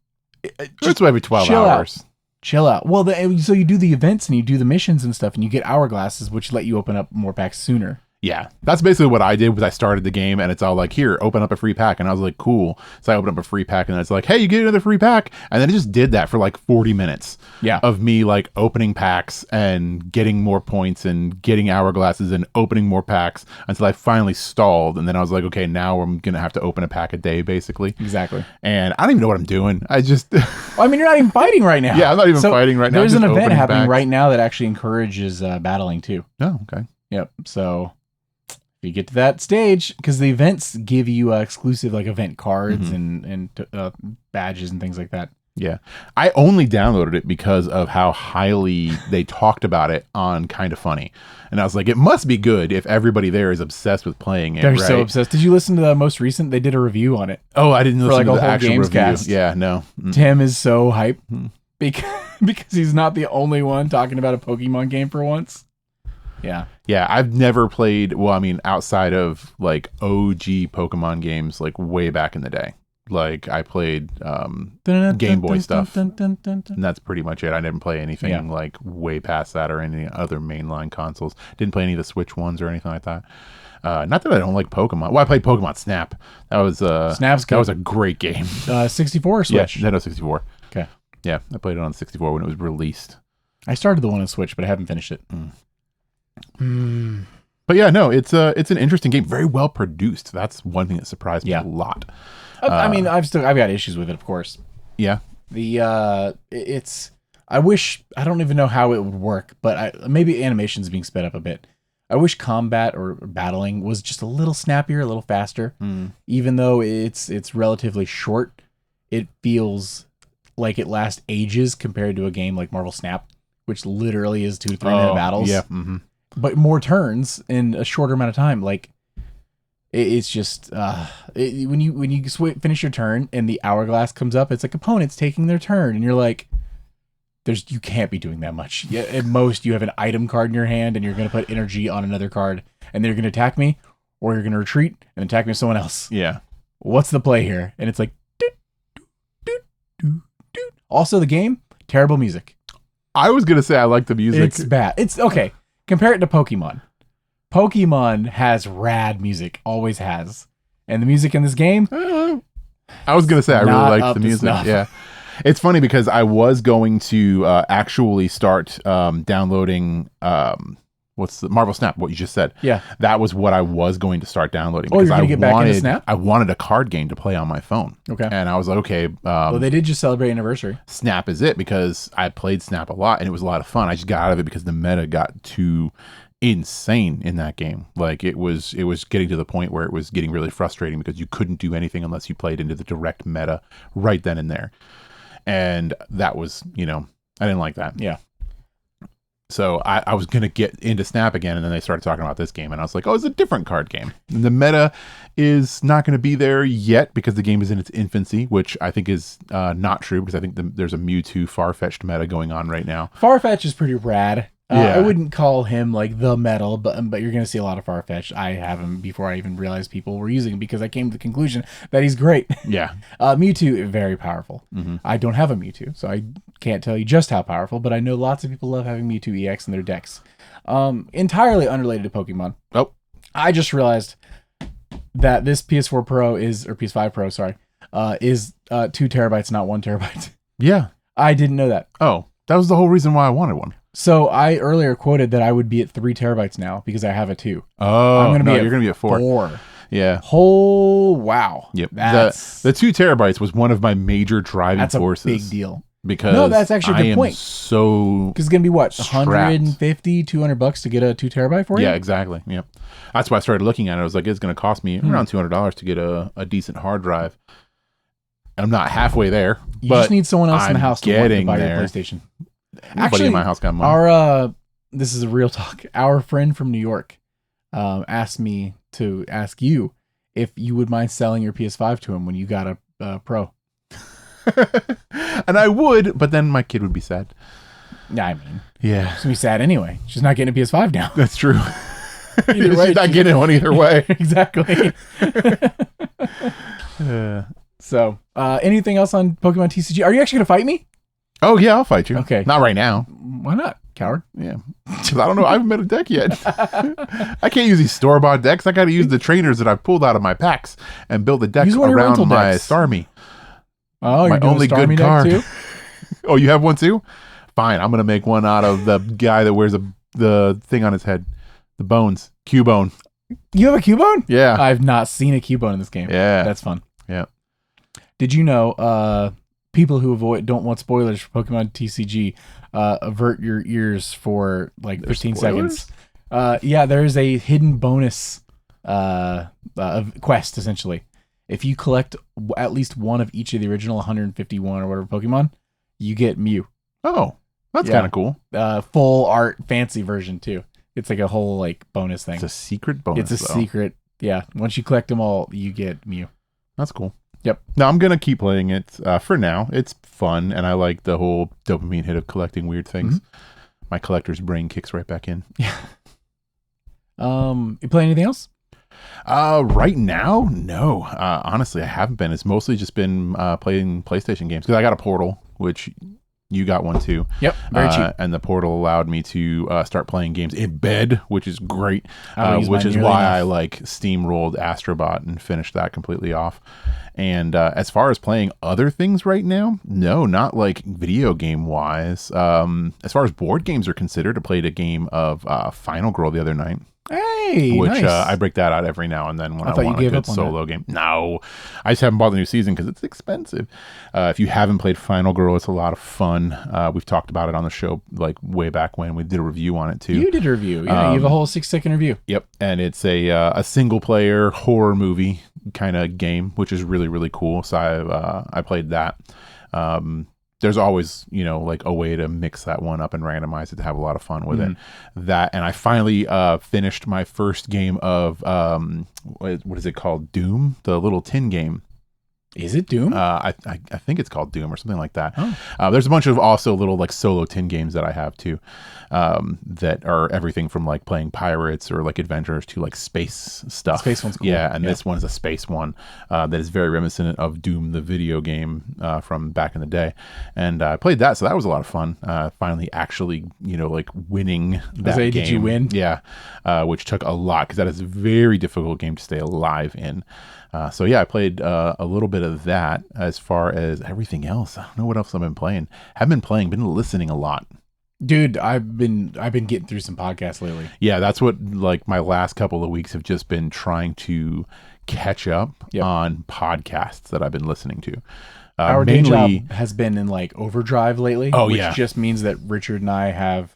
S2: Just every 12 hours.
S1: Chill out. Well, so you do the events and you do the missions and stuff, and you get hourglasses, which let you open up more packs sooner.
S2: Yeah, that's basically what I did. Was I started the game and it's all like, here, open up a free pack, and I was like, cool. So I opened up a free pack, and it's like, hey, you get another free pack, and then it just did that for like 40 minutes.
S1: Yeah.
S2: Of me like opening packs and getting more points and getting hourglasses and opening more packs until I finally stalled, and then I was like, okay, now I'm gonna have to open a pack a day basically.
S1: Exactly.
S2: And I don't even know what I'm doing. I just
S1: I mean, you're not even fighting right now.
S2: Yeah, I'm not even fighting right now.
S1: There's an
S2: just
S1: event
S2: opening
S1: happening
S2: packs.
S1: right now that actually encourages battling too.
S2: Oh, okay.
S1: Yep. So if you get to that stage, because the events give you exclusive like event cards and badges and things like that.
S2: Yeah. I only downloaded it because of how highly they talked about it on Kinda Funny. And I was like, it must be good if everybody there is obsessed with playing it.
S1: They're
S2: right?
S1: so obsessed. Did you listen to the most recent? They did a review on it.
S2: Oh, I didn't listen
S1: like
S2: to
S1: a
S2: the
S1: whole
S2: actual
S1: games
S2: review.
S1: cast.
S2: Yeah, no.
S1: Tim is so hyped because he's not the only one talking about a Pokemon game for once. Yeah.
S2: Yeah, I've never played, well, I mean, outside of like OG Pokemon games, like way back in the day. Like I played Game Boy stuff, and that's pretty much it. I didn't play anything like way past that or any other mainline consoles. Didn't play any of the Switch ones or anything like that. Not that I don't like Pokemon. Well, I played Pokemon Snap. That was
S1: Snap's good.
S2: that was a great game.
S1: 64 or Switch?
S2: Yeah, Nintendo 64.
S1: Okay.
S2: Yeah, I played it on 64 when it was released.
S1: I started the one on Switch, but I haven't finished it.
S2: But yeah, no, it's an interesting game. Very well produced. That's one thing that surprised me a lot.
S1: I mean, I've got issues with it, of course.
S2: Yeah.
S1: I wish, I don't even know how it would work, but maybe animation's being sped up a bit. I wish combat or battling was just a little snappier, a little faster. Even though it's relatively short, it feels like it lasts ages compared to a game like Marvel Snap, which literally is 2 to 3 minute battles.
S2: Yeah.
S1: But more turns in a shorter amount of time. Like it's just when you finish your turn and the hourglass comes up, it's like opponents taking their turn, and you're like, you can't be doing that much. Yeah, at most you have an item card in your hand and you're going to put energy on another card, and then you're going to attack me, or you're going to retreat and attack me with someone else.
S2: Yeah.
S1: What's the play here? And it's like, doot, doot, doot, doot. Also the game, terrible music.
S2: I was gonna say I like the music.
S1: It's bad. It's okay. Compare it to Pokemon. Pokemon has rad music, always has, and the music in this game.
S2: I was gonna say I really liked the music. Yeah, it's funny because I was going to actually start downloading what's the Marvel Snap? What you just said.
S1: Yeah,
S2: that was what I was going to start downloading.
S1: Oh, you're gonna get back into Snap?
S2: I wanted a card game to play on my phone.
S1: Okay,
S2: and I was like, okay.
S1: Well, they did just celebrate anniversary.
S2: Snap is it, because I played Snap a lot and it was a lot of fun. I just got out of it because the meta got too insane in that game. Like it was getting to the point where it was getting really frustrating because you couldn't do anything unless you played into the direct meta right then and there. And that was, I didn't like that.
S1: Yeah.
S2: So I was going to get into Snap again, and then they started talking about this game, and I was like, oh, it's a different card game. And the meta is not going to be there yet because the game is in its infancy, which I think is not true, because I think there's a Mewtwo Farfetch'd meta going on right now.
S1: Farfetch is pretty rad.
S2: Yeah.
S1: I wouldn't call him like the metal, but you're going to see a lot of Farfetch. I have him before I even realized people were using him, because I came to the conclusion that he's great.
S2: Yeah.
S1: Mewtwo, very powerful. I don't have a Mewtwo, so I can't tell you just how powerful, but I know lots of people love having Mewtwo EX in their decks. Entirely unrelated to Pokemon.
S2: Oh.
S1: I just realized that this PS4 Pro or PS5 Pro, sorry, is 2 terabytes, not 1 terabyte.
S2: Yeah.
S1: I didn't know that.
S2: Oh, that was the whole reason why I wanted one.
S1: So I earlier quoted that I would be at 3 terabytes now because I have a 2.
S2: Oh, you're going to be at 4.
S1: 4.
S2: Yeah.
S1: Oh, wow.
S2: Yep. The 2 terabytes was one of my major driving forces.
S1: That's a big deal.
S2: Because
S1: no, that's actually a good point.
S2: So
S1: because it's going to be what, $150, $200 to get a 2 terabyte for you?
S2: Yeah, exactly. Yep. That's why I started looking at it. I was like, it's going to cost me around $200 to get a decent hard drive. I'm not halfway there.
S1: You just need someone else in the house to buy your PlayStation.
S2: Nobody in my house got money.
S1: This is a real talk. Our friend from New York asked me to ask you if you would mind selling your PS5 to him when you got a Pro.
S2: And I would, but then my kid would be sad.
S1: Yeah, I mean,
S2: yeah,
S1: she's gonna be sad anyway. She's not getting a PS5 now.
S2: That's true.
S1: Either way,
S2: she's not getting one either way.
S1: Exactly. So, anything else on Pokemon TCG? Are you actually gonna fight me?
S2: Oh yeah, I'll fight you.
S1: Okay.
S2: Not right now.
S1: Why not? Coward.
S2: Yeah. 'Cause I don't know. I haven't made a deck yet. I can't use these store-bought decks. I got to use the trainers that I've pulled out of my packs and build a deck
S1: Use one of your
S2: around
S1: rental
S2: my
S1: decks.
S2: Starmie.
S1: Oh,
S2: My
S1: you're doing
S2: only
S1: a Starmie
S2: good
S1: deck
S2: card.
S1: too?
S2: Oh, you have one too? Fine. I'm going to make one out of the guy that wears the thing on his head. The bones. Cubone.
S1: You have a Cubone?
S2: Yeah.
S1: I've not seen a Cubone in this game.
S2: Yeah.
S1: That's fun.
S2: Yeah.
S1: Did you know people who don't want spoilers for Pokemon TCG avert your ears for like
S2: There's
S1: 15
S2: spoilers?
S1: seconds? Yeah, there's a hidden bonus quest essentially. If you collect at least one of each of the original 151 or whatever Pokemon, you get Mew.
S2: Oh, that's
S1: Yeah.
S2: kind of cool.
S1: Full art fancy version too. It's like a whole like bonus thing.
S2: It's a secret bonus.
S1: It's a
S2: though.
S1: secret. Yeah. Once you collect them all, you get Mew.
S2: That's cool.
S1: Yep.
S2: No, I'm going to keep playing it for now. It's fun, and I like the whole dopamine hit of collecting weird things. My collector's brain kicks right back in.
S1: Yeah. You play anything else?
S2: Right now, no. Honestly, I haven't been. It's mostly just been playing PlayStation games because I got a Portal, which you got one too.
S1: Yep. Very cheap.
S2: And the Portal allowed me to start playing games in bed, which is great. Which is
S1: nearly
S2: why
S1: enough.
S2: I like steamrolled Astrobot and finished that completely off. And as far as playing other things right now, no, not like video game wise. As far as board games are considered, I played a game of Final Girl the other night.
S1: Hey,
S2: Which
S1: nice.
S2: I break that out every now and then when I
S1: thought you
S2: want a
S1: gave
S2: good
S1: up on
S2: solo game. No, I just haven't bought the new season because it's expensive. If you haven't played Final Girl, it's a lot of fun. We've talked about it on the show like way back when we did a review on it too.
S1: You did a review. Yeah, you have a whole 6-second review.
S2: Yep, and it's a single player horror movie kind of game, which is really really cool. So I played that. There's always, like a way to mix that one up and randomize it to have a lot of fun with it. That, and I finally finished my first game of what is it called? Doom, the little tin game.
S1: Is it Doom?
S2: I think it's called Doom or something like that. There's a bunch of also little like solo tin games that I have too, that are everything from like playing pirates or like adventures to like space stuff.
S1: Space one's cool.
S2: Yeah, and this one is a space one that is very reminiscent of Doom, the video game from back in the day. And I played that, so that was a lot of fun. Finally, actually, like winning that game.
S1: Did you win?
S2: Yeah, which took a lot because that is a very difficult game to stay alive in. So yeah, I played a little bit of that. As far as everything else, I don't know what else I've been playing. Been listening a lot.
S1: Dude, I've been getting through some podcasts lately.
S2: Yeah, that's what like my last couple of weeks have just been trying to catch up on podcasts that I've been listening to.
S1: Our day job has been in like overdrive lately.
S2: Oh,
S1: which
S2: yeah.
S1: just means that Richard and I have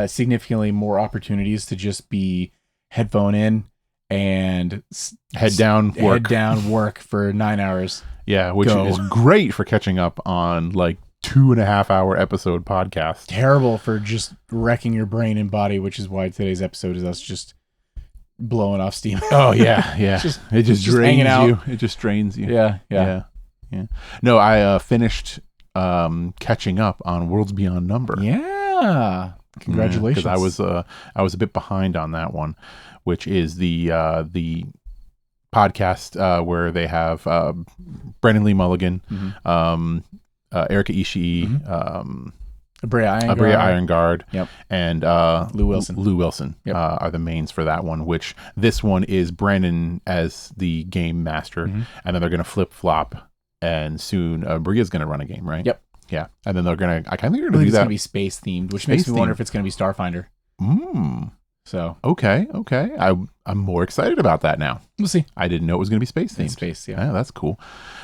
S1: significantly more opportunities to just be headphone in and
S2: head down
S1: work for 9 hours.
S2: Yeah, which is great for catching up on like 2.5 hour episode podcasts.
S1: Terrible for just wrecking your brain and body, which is why today's episode is us just blowing off steam.
S2: Oh yeah. It just
S1: just
S2: drains
S1: hanging out.
S2: you. It just drains you.
S1: Yeah.
S2: No, I finished catching up on Worlds Beyond Number.
S1: Yeah. Congratulations.
S2: Because I was a bit behind on that one, which is the podcast where they have Brandon Lee Mulligan, Erica Ishii,
S1: Abrea
S2: Irongard,
S1: Yep.
S2: and
S1: Lou Wilson.
S2: Yep. Are the mains for that one, which this one is Brandon as the game master, and then they're going to flip-flop, and soon Bria's going to run a game, right?
S1: Yep.
S2: Yeah, and then they're going to, I think they're
S1: I
S2: going to
S1: believe
S2: do
S1: it's
S2: that.
S1: going to be space themed, which makes me wonder if it's going to be Starfinder. So
S2: Okay. I'm more excited about that now.
S1: we'll see.
S2: I didn't know it was going to be space themed.
S1: Space, yeah.
S2: Yeah, that's cool.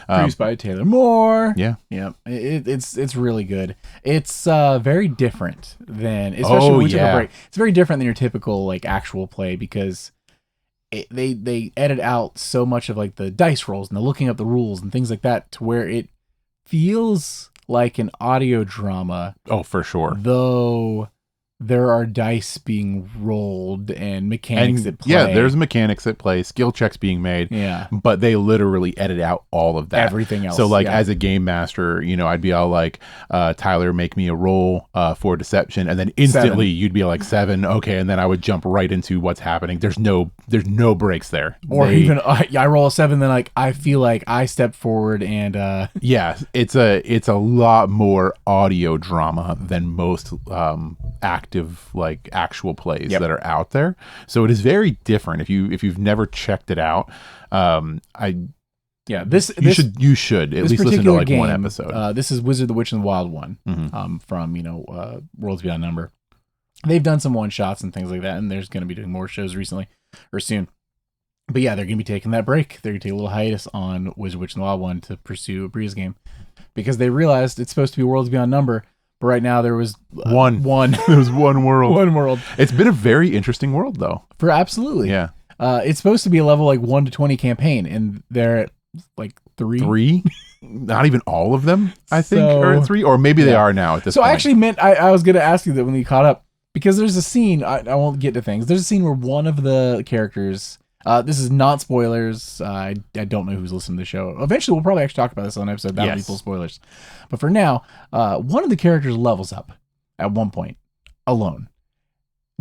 S1: Produced by Taylor Moore.
S2: Yeah.
S1: It's really good. It's very different than, especially when we took a break. It's very different than your typical like actual play because they edit out so much of like the dice rolls and the looking up the rules and things like that to where it feels like an audio drama.
S2: Oh, for sure.
S1: Though there are dice being rolled and mechanics at play.
S2: Yeah, there's mechanics at play, skill checks being made.
S1: Yeah.
S2: But they literally edit out all of that.
S1: Everything else.
S2: So like as a game master, I'd be all like, Tyler, make me a roll for deception, and then instantly you'd be like 7, okay, and then I would jump right into what's happening. There's no breaks there.
S1: Or even I roll a 7, then like I feel like I step forward and
S2: yeah, it's a lot more audio drama than most active like actual plays that are out there. So it is very different. If you've never checked it out, you should at least listen to like one episode.
S1: This is Wizard, the Witch, and the Wild One, from Worlds Beyond Number. They've done some one shots and things like that, and there's going to be doing more shows recently or soon. But yeah, they're going to be taking that break. They're going to take a little hiatus on Wizard, Witch, and the Wild One to pursue a Breeze game because they realized it's supposed to be Worlds Beyond Number, but right now there was
S2: one. There was one world.
S1: One world.
S2: It's been a very interesting world, though.
S1: For absolutely,
S2: yeah.
S1: It's supposed to be a level like 1 to 20 campaign, and they're at like 3.
S2: 3? Not even all of them, I think, are at 3, or maybe they are now at this point.
S1: So I actually meant I was going to ask you that when you caught up, because there's a scene. I won't get to things. There's a scene where one of the characters. This is not spoilers. I don't know who's listening to the show. Eventually, we'll probably actually talk about this on an episode. That'll be full spoilers. But for now, one of the characters levels up at one point alone.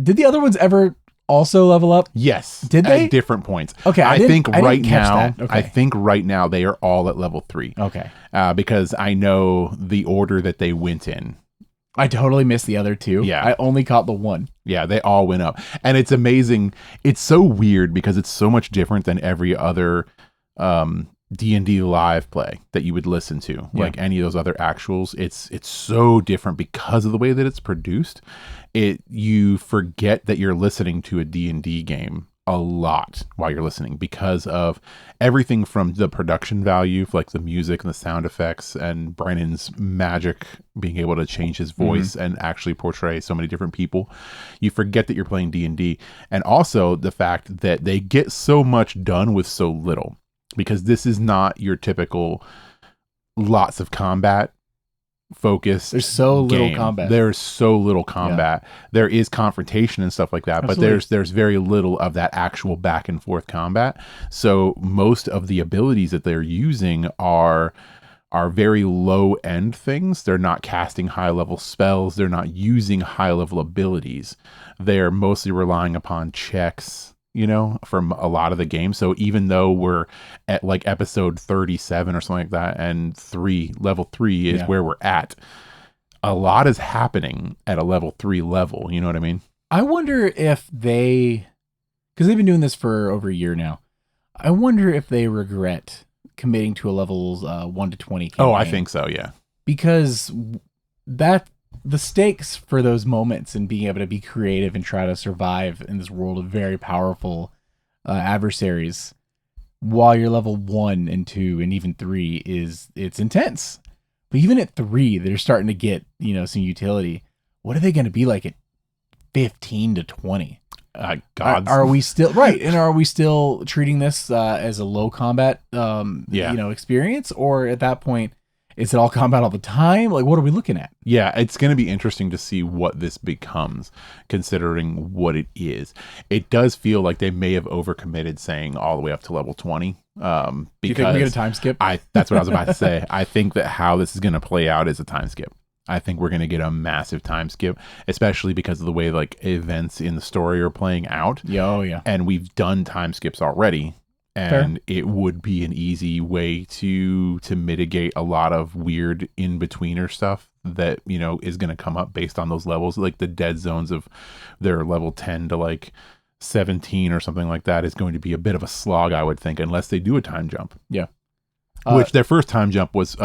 S1: Did the other ones ever also level up?
S2: Yes.
S1: Did they?
S2: At different points.
S1: Okay.
S2: I think right now they are all at level 3.
S1: Okay.
S2: Because I know the order that they went in.
S1: I totally missed the other 2.
S2: Yeah.
S1: I only caught the 1.
S2: Yeah, they all went up. And it's amazing. It's so weird because it's so much different than every other D&D live play that you would listen to. Yeah. Like any of those other actuals. It's so different because of the way that it's produced. You forget that you're listening to a D&D game a lot while you're listening because of everything from the production value, like the music and the sound effects, and Brennan's magic, being able to change his voice and actually portray so many different people. You forget that you're playing D&D, and also the fact that they get so much done with so little, because this is not your typical lots of combat focused.
S1: There's so little combat.
S2: There's so little combat. Yeah. There is confrontation and stuff like that, Absolutely. But there's very little of that actual back and forth combat. So most of the abilities that they're using are very low end things. They're not casting high level spells. They're not using high level abilities. They're mostly relying upon checks, from a lot of the game. So even though we're at like episode 37 or something like that, and level 3 is where we're at, a lot is happening at a level 3 level. You know what I mean?
S1: I wonder if because they've been doing this for over a year now. I wonder if they regret committing to a levels 1 to 20 campaign.
S2: Oh, I think so. Yeah.
S1: Because the stakes for those moments and being able to be creative and try to survive in this world of very powerful adversaries while you're level 1 and 2 and even 3 it's intense. But even at 3, they're starting to get, some utility. What are they going to be like at 15 to 20? Are we still right? And are we still treating this as a low combat experience, or at that point is it all combat all the time? Like, what are we looking at?
S2: Yeah, it's going to be interesting to see what this becomes, considering what it is. It does feel like they may have overcommitted, saying all the way up to level 20. Because
S1: do you think we get a time skip?
S2: That's what I was about to say. I think that how this is going to play out is a time skip. I think we're going to get a massive time skip, especially because of the way like events in the story are playing out.
S1: Yeah, oh yeah.
S2: And we've done time skips already. And it would be an easy way to mitigate a lot of weird in-betweener stuff that, is going to come up based on those levels. Like the dead zones of their level 10 to like 17 or something like that is going to be a bit of a slog, I would think, unless they do a time jump.
S1: Yeah.
S2: Which their first time jump was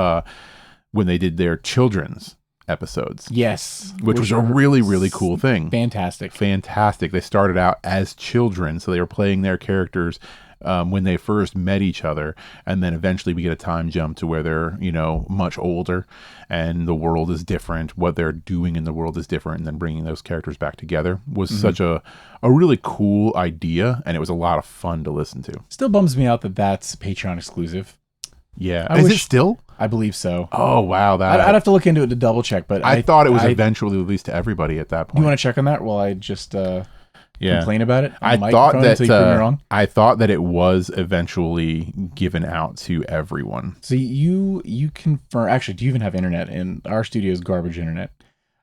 S2: when they did their children's episodes.
S1: Yes.
S2: Which was a really, really cool thing.
S1: Fantastic.
S2: They started out as children, so they were playing their characters when they first met each other, and then eventually we get a time jump to where they're much older and the world is different, what they're doing in the world is different, and then bringing those characters back together was such a really cool idea, and it was a lot of fun to listen to.
S1: Still bums me out that that's Patreon exclusive.
S2: Yeah. Is it still?
S1: I believe so.
S2: Oh wow,
S1: I'd have to look into it to double check, but
S2: I thought it was eventually released to everybody at that point.
S1: You want to check on that while I just complain about it?
S2: I thought that it was eventually given out to everyone.
S1: So you confirm. Actually, do you even have internet? And our studio is garbage internet.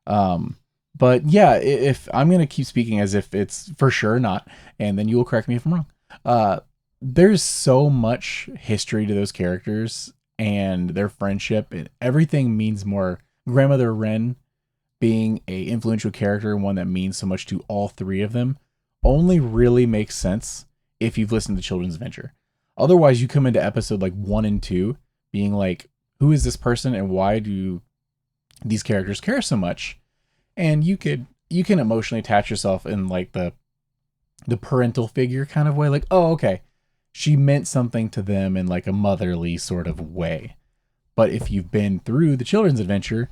S1: But yeah, if I'm gonna keep speaking as if it's for sure not, and then you will correct me if I'm wrong. There's so much history to those characters and their friendship, and everything means more. Grandmother Wren being a influential character and one that means so much to all three of them only really makes sense if you've listened to Children's Adventure. Otherwise, you come into episode like 1 and 2 being like, who is this person and why do these characters care so much? And you can emotionally attach yourself in like the parental figure kind of way, like, oh, okay, she meant something to them in like a motherly sort of way. But if you've been through the Children's Adventure,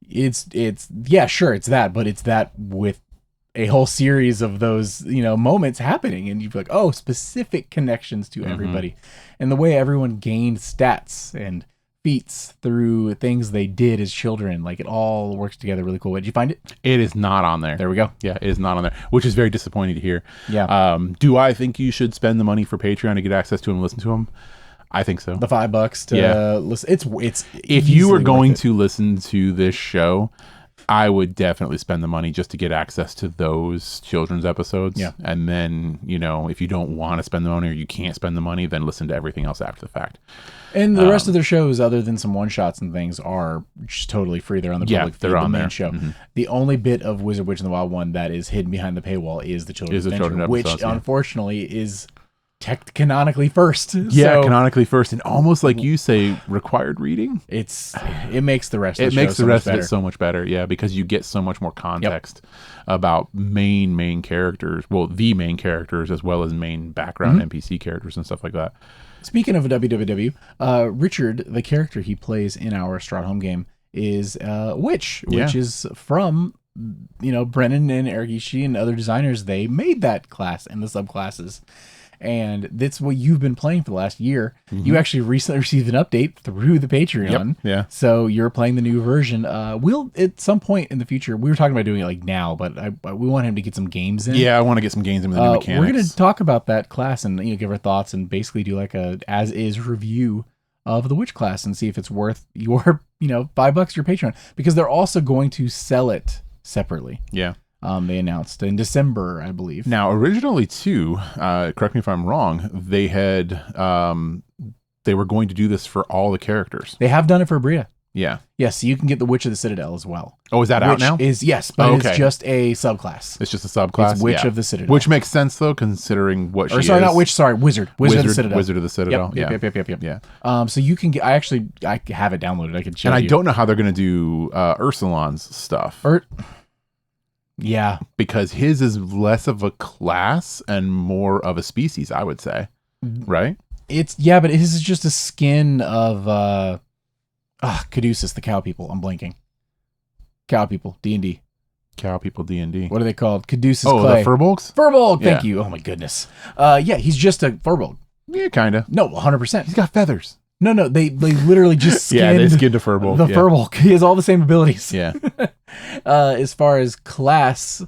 S1: it's yeah, sure, it's that, but it's that with a whole series of those, moments happening, and you'd be like, oh, specific connections to everybody, and the way everyone gained stats and feats through things they did as children, like it all works together really cool. Did you find it?
S2: It is not on there.
S1: There we go.
S2: Yeah, it is not on there, which is very disappointing to hear.
S1: Yeah.
S2: Do I think you should spend the money for Patreon to get access to them and listen to them? I think so.
S1: The $5 to listen. It's
S2: if you were going to listen to this show, I would definitely spend the money just to get access to those children's episodes.
S1: Yeah.
S2: And then, if you don't want to spend the money or you can't spend the money, then listen to everything else after the fact.
S1: And the rest of their shows, other than some one-shots and things, are just totally free. They're on the public feed,
S2: they're on
S1: the main
S2: there.
S1: show.
S2: Mm-hmm.
S1: The only bit of Wizard, Witch, and the Wild one that is hidden behind the paywall is the Children's Adventure, which unfortunately is canonically first.
S2: Yeah, so, canonically first, and almost like you say, required reading.
S1: It makes the rest.
S2: It makes the rest of it so much better. Yeah, because you get so much more context about main characters. Well, the main characters as well as main background NPC characters and stuff like that. Speaking
S1: of WWW, Richard, the character he plays in our Stratholme game, is Witch, which is from Brennan and Erigishi and other designers. They made that class and the subclasses. And that's what you've been playing for the last year. Mm-hmm. You actually recently received an update through the Patreon.
S2: Yep. Yeah.
S1: So you're playing the new version. We'll, at some point in the future, we were talking about doing it like now, but we want him to get some games in.
S2: Yeah, I want to get some games in with the new mechanics.
S1: We're going to talk about that class and give our thoughts and basically do like a as-is review of the Witch class and see if it's worth your, $5 your Patreon. Because they're also going to sell it separately.
S2: Yeah.
S1: They announced in December, I believe.
S2: Now, originally, too, correct me if I'm wrong, they had they were going to do this for all the characters.
S1: They have done it for Bria.
S2: Yeah.
S1: Yes, so you can get the Witch of the Citadel as well.
S2: Oh, is that out now?
S1: Yes, but it's just a subclass.
S2: It's just a subclass?
S1: It's Witch of the Citadel.
S2: Which makes sense, though, considering what she is.
S1: Not Witch, sorry, Wizard. Wizard of the Citadel.
S2: Wizard of the Citadel,
S1: Yep.
S2: Yeah.
S1: So you can get, I have it downloaded. I can show you.
S2: And I don't know how they're going to do Ursulon's stuff.
S1: Yeah.
S2: Because his is less of a class and more of a species, I would say. Right?
S1: But his is just a skin of Caduceus, the cow people. I'm blanking. Cow people, D&D.
S2: Cow people, D&D.
S1: What are they called? Caduceus clay.
S2: The Furbolgs?
S1: Furbolg, thank you. Oh my goodness. He's just a Furbolg.
S2: Yeah, kind of.
S1: No, 100%.
S2: He's got feathers.
S1: No, they literally just skinned
S2: they skinned a Furbolg.
S1: The Furbolg. He has all the same abilities.
S2: Yeah.
S1: As far as class,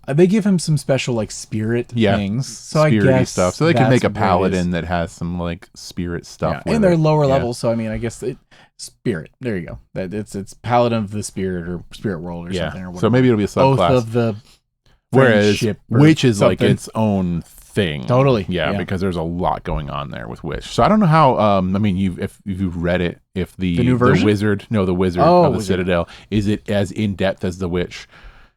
S1: they give him some special like spirit things. So I guess
S2: stuff. So they can make a paladin that has some like spirit stuff.
S1: Yeah. And they're lower level, so I mean, I guess spirit. There you go. That it's paladin of the spirit or spirit world or something. Or whatever.
S2: So maybe it'll be a subclass.
S1: Both of the
S2: whereas Witch is like its own thing.
S1: Totally.
S2: Yeah, because there's a lot going on there with Witch. So I don't know how if you've read it, if the
S1: new version?
S2: the Wizard of the Citadel, is it as in depth as the Witch?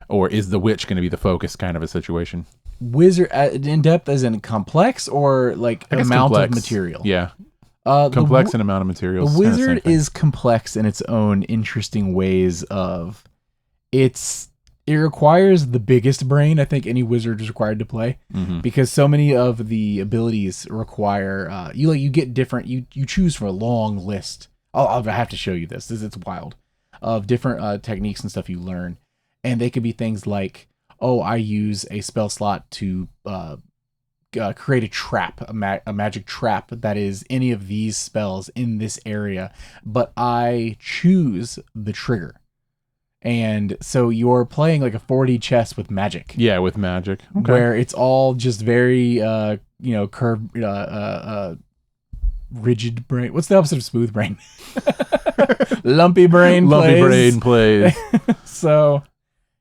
S2: Or is the Witch going to be the focus kind of a situation?
S1: Wizard in depth as in complex or like amount of material?
S2: Yeah. Complex and amount of materials.
S1: The Wizard is complex in its own interesting ways of it requires the biggest brain I think any wizard is required to play, because so many of the abilities require you get different. You choose from a long list. I'll have to show you this. It's wild of different techniques and stuff you learn, and they could be things like, I use a spell slot to create a trap, a magic trap that is any of these spells in this area, but I choose the trigger. And so you're playing like a 4D chess with magic.
S2: Yeah, with magic. Okay.
S1: Where it's all just very, curved, rigid brain. What's the opposite of smooth brain? Lumpy brain
S2: plays.
S1: So,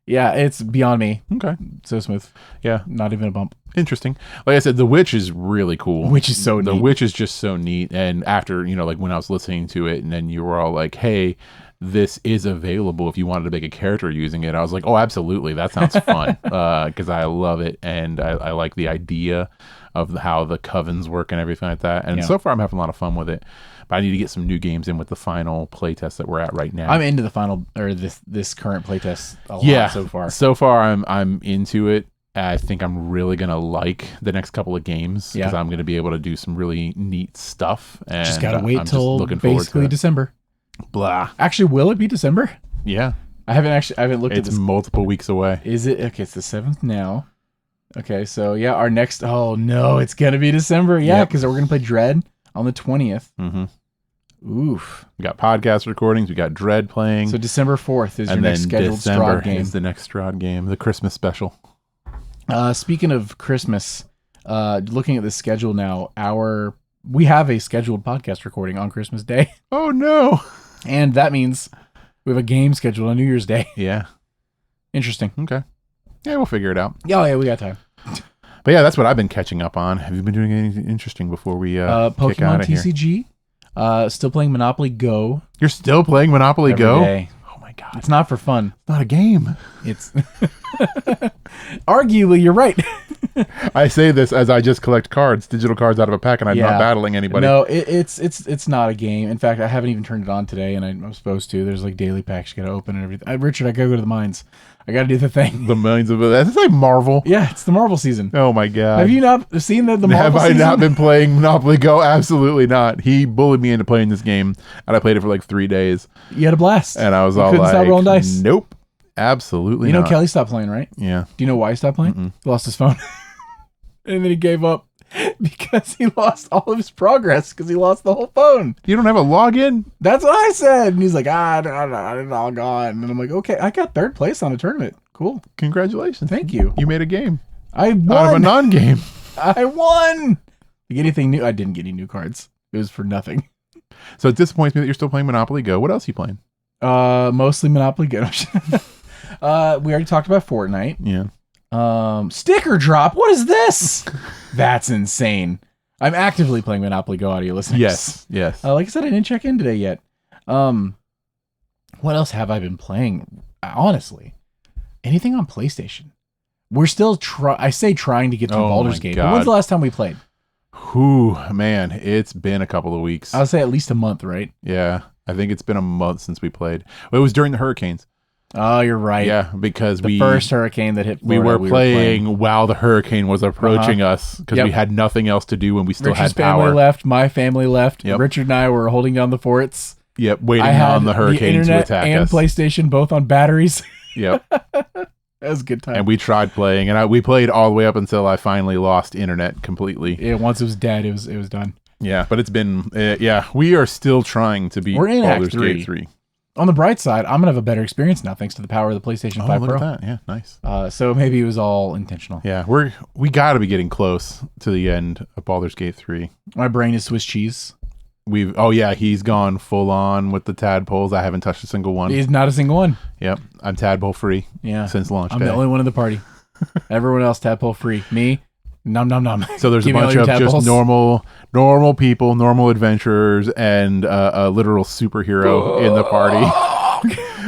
S1: yeah, it's beyond me.
S2: Okay.
S1: So smooth.
S2: Yeah.
S1: Not even a bump.
S2: Interesting. Like I said, the Witch is really cool.
S1: Witch is so neat.
S2: The Witch is just so neat. And after, like when I was listening to it and then you were all like, hey, this is available if you wanted to make a character using it. I was like, oh, absolutely. That sounds fun. Because I love it. And I like the idea of how the covens work and everything like that. And so far I'm having a lot of fun with it. But I need to get some new games in with the final playtest that we're at right now.
S1: I'm into the final, or this current playtest a lot so far.
S2: So far I'm into it. I think I'm really going to like the next couple of games because I'm going to be able to do some really neat stuff. And
S1: just got to wait till
S2: looking forward
S1: basically
S2: to
S1: December.
S2: Blah.
S1: Actually, will it be December?
S2: Yeah.
S1: I haven't looked at this.
S2: It's multiple weeks away.
S1: Is it? Okay, it's the 7th now. Okay, so yeah, our next, oh no, it's going to be December. Yeah, because we're going to play Dread on the 20th.
S2: Mm-hmm.
S1: Oof.
S2: We got podcast recordings. We got Dread playing.
S1: So December 4th is your next scheduled
S2: December
S1: Strahd game.
S2: is the next Strahd game, the Christmas special.
S1: Speaking of Christmas, looking at the schedule now, we have a scheduled podcast recording on Christmas Day.
S2: Oh no.
S1: And that means we have a game scheduled on New Year's Day.
S2: Yeah.
S1: Interesting.
S2: Okay. Yeah, we'll figure it out.
S1: Yeah, we got time.
S2: But yeah, that's what I've been catching up on. Have you been doing anything interesting before we kick
S1: Pokemon
S2: out of
S1: TCG?
S2: Here?
S1: Still playing Monopoly Go.
S2: You're still playing Monopoly
S1: Every
S2: Go?
S1: day.
S2: Oh my god.
S1: It's not for fun.
S2: It's not a game.
S1: It's arguably you're right.
S2: I say this as I just collect cards, digital cards out of a pack, and I'm not battling anybody.
S1: No, it's not a game. In fact, I haven't even turned it on today, and I'm supposed to. There's like daily packs you got to open and everything. Richard, I gotta go to the mines. I gotta do the thing.
S2: The millions of it. It's like Marvel.
S1: Yeah, it's the Marvel season.
S2: Oh my god.
S1: Have you not seen the Marvel
S2: Have I
S1: season?
S2: not been playing Monopoly Go? Absolutely not. He bullied me into playing this game, and I played it for like 3 days.
S1: You had a blast.
S2: And I was
S1: you
S2: all
S1: couldn't
S2: like,
S1: stop rolling dice.
S2: Nope. Absolutely
S1: You know
S2: not.
S1: Kelly stopped playing, right?
S2: Yeah.
S1: Do you know why he stopped playing? He lost his phone. And then he gave up because he lost all of his progress because he lost the whole phone.
S2: You don't have a login?
S1: That's what I said. And he's like, I didn't all gone. And I'm like, okay, I got 3rd place on a tournament. Cool.
S2: Congratulations.
S1: Thank you.
S2: You made a game.
S1: I won.
S2: Out of a non-game.
S1: I won. You get anything new? I didn't get any new cards. It was for nothing.
S2: So it disappoints me that you're still playing Monopoly Go. What else are you playing?
S1: Mostly Monopoly Go. We already talked about Fortnite.
S2: Yeah.
S1: Sticker drop. What is this? That's insane. I'm actively playing Monopoly Go, audio listeners.
S2: Yes.
S1: Like I said, I didn't check in today yet. What else have I been playing? Honestly, anything on PlayStation? We're still trying to get to Baldur's Gate. But when's the last time we played?
S2: Whew, man, it's been a couple of weeks.
S1: I would say at least a month, right?
S2: Yeah, I think it's been a month since we played. Well, it was during the hurricanes.
S1: Oh, you're right.
S2: Yeah, because
S1: the first hurricane that hit Florida,
S2: we were playing while the hurricane was approaching us because we had nothing else to do when we still
S1: Richard's
S2: had power.
S1: family left, my family left.
S2: Yep.
S1: Richard and I were holding down the forts.
S2: Yep, waiting on the hurricane to attack
S1: and
S2: us.
S1: PlayStation both on batteries.
S2: Yep.
S1: That was a good time.
S2: And we tried playing, and we played all the way up until I finally lost internet completely.
S1: Yeah, once it was dead, it was done.
S2: Yeah, but it's been we are still trying to beat Baldur's Gate 3.
S1: On the bright side, I'm gonna have a better experience now thanks to the power of the PlayStation 5
S2: look
S1: Pro.
S2: at that. Yeah, nice.
S1: So maybe it was all intentional.
S2: Yeah, we got to be getting close to the end of Baldur's Gate 3.
S1: My brain is Swiss cheese.
S2: He's gone full on with the tadpoles. I haven't touched a single one.
S1: He's not a single one.
S2: Yep, I'm tadpole free.
S1: Yeah,
S2: since launch
S1: I'm
S2: day.
S1: the only one in the party. Everyone else tadpole free. Me, nom nom nom.
S2: So there's a bunch of just normal people, normal adventurers, and a literal superhero in the party.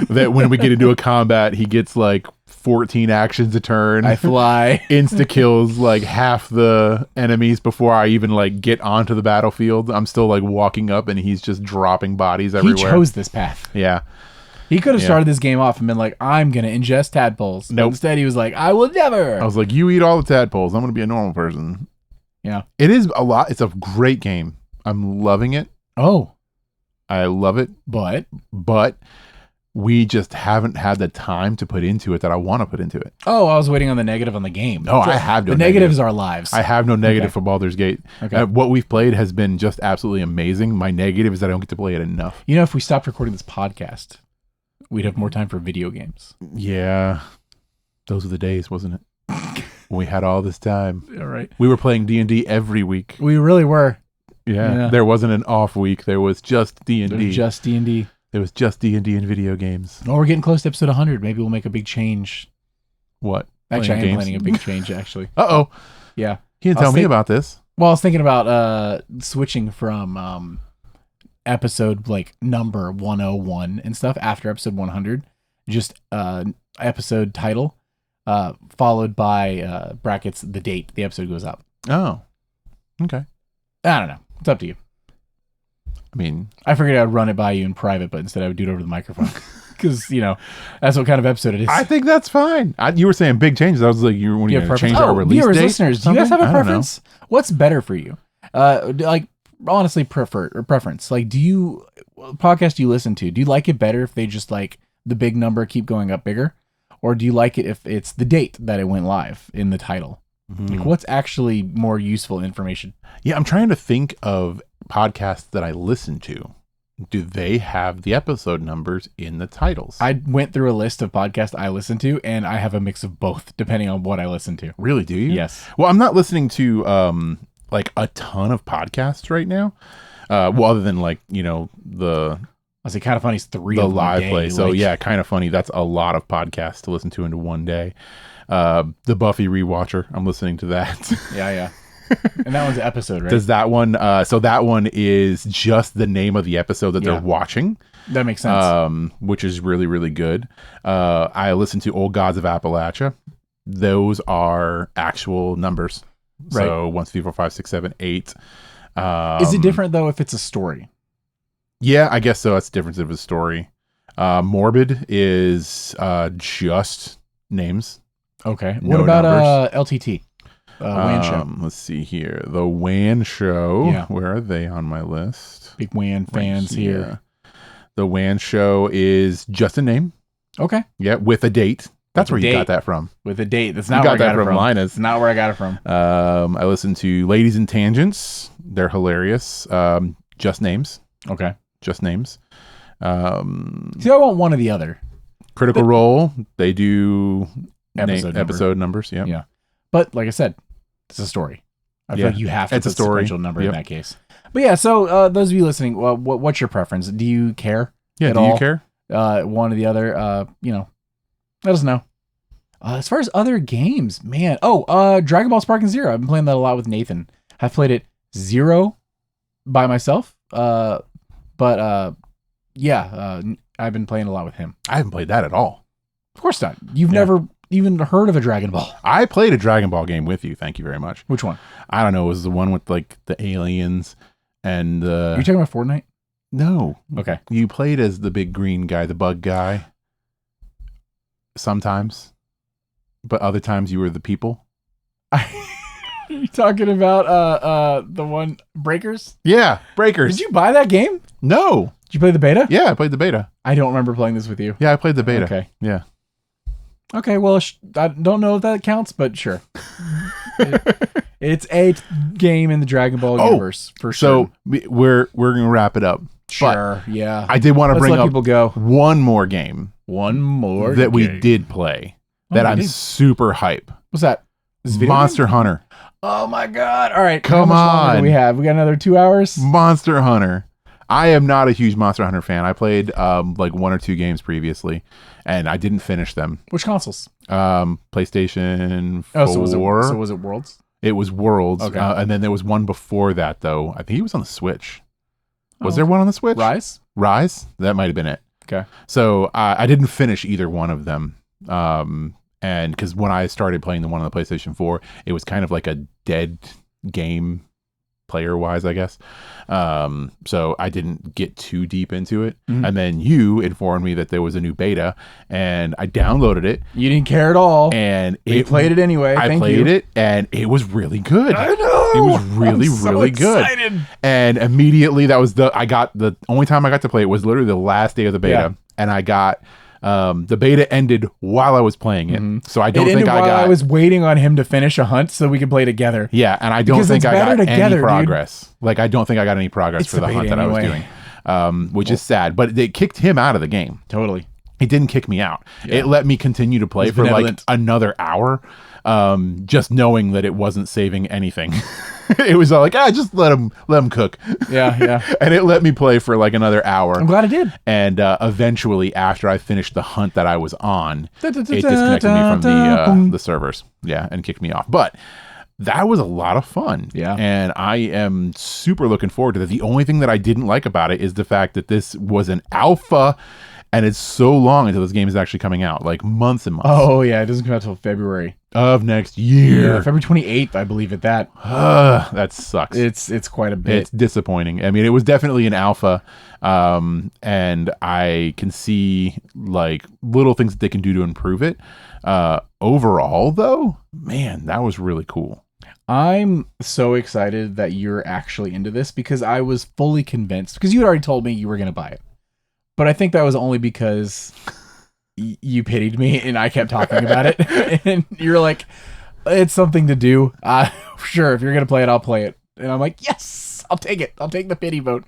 S2: That when we get into a combat, he gets like 14 actions a turn.
S1: I fly.
S2: Insta kills like half the enemies before I even like get onto the battlefield. I'm still like walking up and he's just dropping bodies everywhere.
S1: He chose this path.
S2: Yeah.
S1: He could have started this game off and been like, I'm going to ingest tadpoles.
S2: Nope.
S1: Instead, he was like, I will never.
S2: I was like, you eat all the tadpoles. I'm going to be a normal person.
S1: Yeah.
S2: It is a lot. It's a great game. I'm loving it.
S1: Oh.
S2: I love it.
S1: But
S2: we just haven't had the time to put into it that I want to put into it.
S1: Oh, I was waiting on the negative on the game.
S2: No, I have no
S1: The negative is our lives.
S2: I have no negative for Baldur's Gate.
S1: Okay.
S2: What we've played has been just absolutely amazing. My negative is that I don't get to play it enough.
S1: You know, if we stopped recording this podcast, we'd have more time for video games.
S2: Yeah. Those were the days, wasn't it? When we had all this time.
S1: All right.
S2: We were playing D&D every week.
S1: We really were.
S2: Yeah. There wasn't an off week. There was just D&D.
S1: There was just D&D.
S2: There was just D&D and video games.
S1: Oh, we're getting close to episode 100. Maybe we'll make a big change.
S2: What?
S1: Actually, I am planning a big change, actually.
S2: Uh-oh.
S1: Yeah.
S2: You didn't tell me about this.
S1: Well, I was thinking about switching from episode like number 101 and stuff after episode 100. Just episode title followed by brackets the date the episode goes up.
S2: Oh, okay.
S1: I don't know. It's up to you.
S2: I mean,
S1: I figured I'd run it by you in private, but instead I would do it over the microphone because that's what kind of episode it is.
S2: I think that's fine. You were saying big changes. I was like, you want to change our release
S1: viewers,
S2: date?
S1: Listeners, do you guys have a preference? What's better for you? Like honestly, preference. Like, podcast you listen to? Do you like it better if they just like the big number keep going up bigger, or do you like it if it's the date that it went live in the title? Mm-hmm. Like, what's actually more useful information?
S2: Yeah, I'm trying to think of podcasts that I listen to. Do they have the episode numbers in the titles?
S1: I went through a list of podcasts I listen to, and I have a mix of both depending on what I listen to.
S2: Really, do you?
S1: Yes.
S2: Well, I'm not listening to like a ton of podcasts right now. Well, other than like, the
S1: I was like, Kind of Funny's 3
S2: the
S1: of
S2: live
S1: day,
S2: play. So
S1: like,
S2: yeah, Kind of Funny. That's a lot of podcasts to listen to into one day. The Buffy Rewatcher. I'm listening to that.
S1: Yeah. And that one's an episode, right?
S2: Does that one? So that one is just the name of the episode that they're watching.
S1: That makes sense.
S2: Which is really, really good. I listen to Old Gods of Appalachia. Those are actual numbers.
S1: Right.
S2: So 1, 2, 3, 4, 5, 6, 7, 8.
S1: Is it different though if it's a story?
S2: Yeah, I guess so. That's the difference of a story. Morbid is just names.
S1: Okay.
S2: No
S1: What about
S2: numbers.
S1: LTT? WAN show.
S2: Let's see here. The WAN show.
S1: Yeah.
S2: Where are they on my list?
S1: Big WAN fans
S2: Right
S1: here.
S2: The WAN show is just a name.
S1: Okay.
S2: Yeah, with a date. That's where you got that from.
S1: With a date. That's not
S2: You
S1: where I
S2: got
S1: got
S2: that
S1: it
S2: from Linus.
S1: It's not where I got it from.
S2: I listen to Ladies and Tangents. They're hilarious. Just names.
S1: Okay.
S2: Just names.
S1: See, I want one or the other.
S2: Critical Role. They do
S1: Episode
S2: numbers. Yeah.
S1: Yeah. But like I said, it's a story. I feel like you have to
S2: It's a
S1: put
S2: story.
S1: sequential number in that case. But yeah, so those of you listening, what's your preference? Do you care?
S2: Yeah.
S1: at
S2: Do
S1: all?
S2: you care?
S1: One or the other? Let us know. As far as other games, man. Dragon Ball Sparking Zero. I've been playing that a lot with Nathan. I've played it 0 by myself. I've been playing a lot with him.
S2: I haven't played that at all.
S1: Of course not. You've never even heard of a Dragon Ball.
S2: I played a Dragon Ball game with you. Thank you very much.
S1: Which one?
S2: I don't know. It was the one with like the aliens and
S1: You're talking about Fortnite?
S2: No.
S1: Okay.
S2: You played as the big green guy, the bug guy. Sometimes. But other times you were the people.
S1: You talking about the one Breakers?
S2: Yeah, Breakers.
S1: Did you buy that game?
S2: No.
S1: Did you play the beta?
S2: Yeah, I played the beta.
S1: I don't remember playing this with you.
S2: Yeah, I played the beta.
S1: Okay.
S2: Yeah.
S1: Okay, well, I don't know if that counts, but sure. It's a game in the Dragon Ball universe, for sure.
S2: So we're going to wrap it up.
S1: Sure, yeah.
S2: I did want to
S1: Let's
S2: bring
S1: let
S2: up
S1: people go.
S2: one more game.
S1: One more
S2: that we
S1: game.
S2: did play
S1: Oh,
S2: that
S1: we
S2: I'm
S1: did.
S2: super hype.
S1: What's that? Is it a video
S2: Monster
S1: game?
S2: Hunter.
S1: Oh my god! All right,
S2: Come
S1: how much longer
S2: on.
S1: do we have? We got another 2 hours.
S2: Monster Hunter. I am not a huge Monster Hunter fan. I played like 1 or 2 games previously, and I didn't finish them.
S1: Which consoles?
S2: PlayStation 4.
S1: Oh, so was it Worlds?
S2: It was Worlds.
S1: Okay.
S2: And then there was one before that, though. I think he was on the Switch. Was there one on the Switch?
S1: Rise?
S2: That might have been it.
S1: Okay.
S2: So I didn't finish either one of them. And because when I started playing the one on the PlayStation 4, it was kind of like a dead game player-wise, I guess. So I didn't get too deep into it.
S1: Mhm.
S2: And then you informed me that there was a new beta, and I downloaded it.
S1: You didn't care at all.
S2: And
S1: You played it anyway.
S2: I
S1: Thank
S2: played
S1: you.
S2: it, and it was really good.
S1: I know.
S2: It was really,
S1: I'm so
S2: really good.
S1: excited.
S2: And immediately the only time I got to play it was literally the last day of the beta.
S1: Yeah.
S2: And I got the beta ended while I was playing it.
S1: Mhm.
S2: So I don't think
S1: I was waiting on him to finish a hunt so we could play together.
S2: Yeah, and I don't
S1: Because
S2: think
S1: it's
S2: I got
S1: better together,
S2: any
S1: dude.
S2: progress. Like I don't think I got any progress
S1: It's
S2: for
S1: the
S2: the hunt
S1: beta
S2: that I was
S1: anyway.
S2: doing. Which is sad. But they kicked him out of the game.
S1: Totally.
S2: It didn't kick me out.
S1: Yeah.
S2: It let me continue to play
S1: It's
S2: for
S1: benevolent.
S2: like another hour. Just knowing that it wasn't saving anything. It was all like, just let him cook.
S1: Yeah.
S2: And it let me play for like another hour.
S1: I'm glad it did.
S2: And eventually, after I finished the hunt that I was on, it disconnected me from the servers. Yeah, and kicked me off. But that was a lot of fun.
S1: Yeah.
S2: And I am super looking forward to that. The only thing that I didn't like about it is the fact that this was an alpha and it's so long until this game is actually coming out, like months and months.
S1: Oh, yeah. It doesn't come out until February
S2: Of next year.
S1: Yeah, February 28th, I believe, at that.
S2: That sucks.
S1: It's quite a bit.
S2: It's disappointing. I mean, it was definitely an alpha. And I can see like little things that they can do to improve it. Overall, though, man, that was really cool.
S1: I'm so excited that you're actually into this because I was fully convinced because you had already told me you were going to buy it. But I think that was only because you pitied me and I kept talking about it. And you're like, it's something to do. Sure, if you're going to play it, I'll play it. And I'm like, yes, I'll take it. I'll take the pity vote.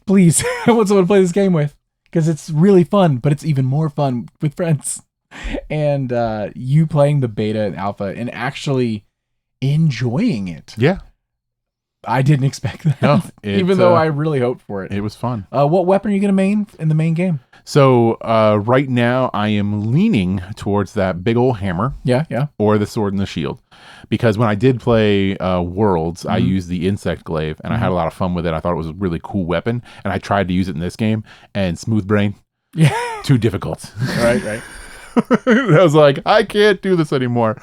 S1: Please, I want someone to play this game with because it's really fun, but it's even more fun with friends. And you playing the beta and alpha and actually enjoying it.
S2: Yeah.
S1: I didn't expect that.
S2: No,
S1: even though I really hoped for it.
S2: It was fun.
S1: What weapon are you going to main in the main game?
S2: So right now I am leaning towards that big old hammer.
S1: Yeah, yeah.
S2: Or the sword and the shield. Because when I did play Worlds, I used the insect glaive and I had a lot of fun with it. I thought it was a really cool weapon. And I tried to use it in this game and smooth brain.
S1: Yeah.
S2: Too difficult.
S1: Right.
S2: I was like, I can't do this anymore.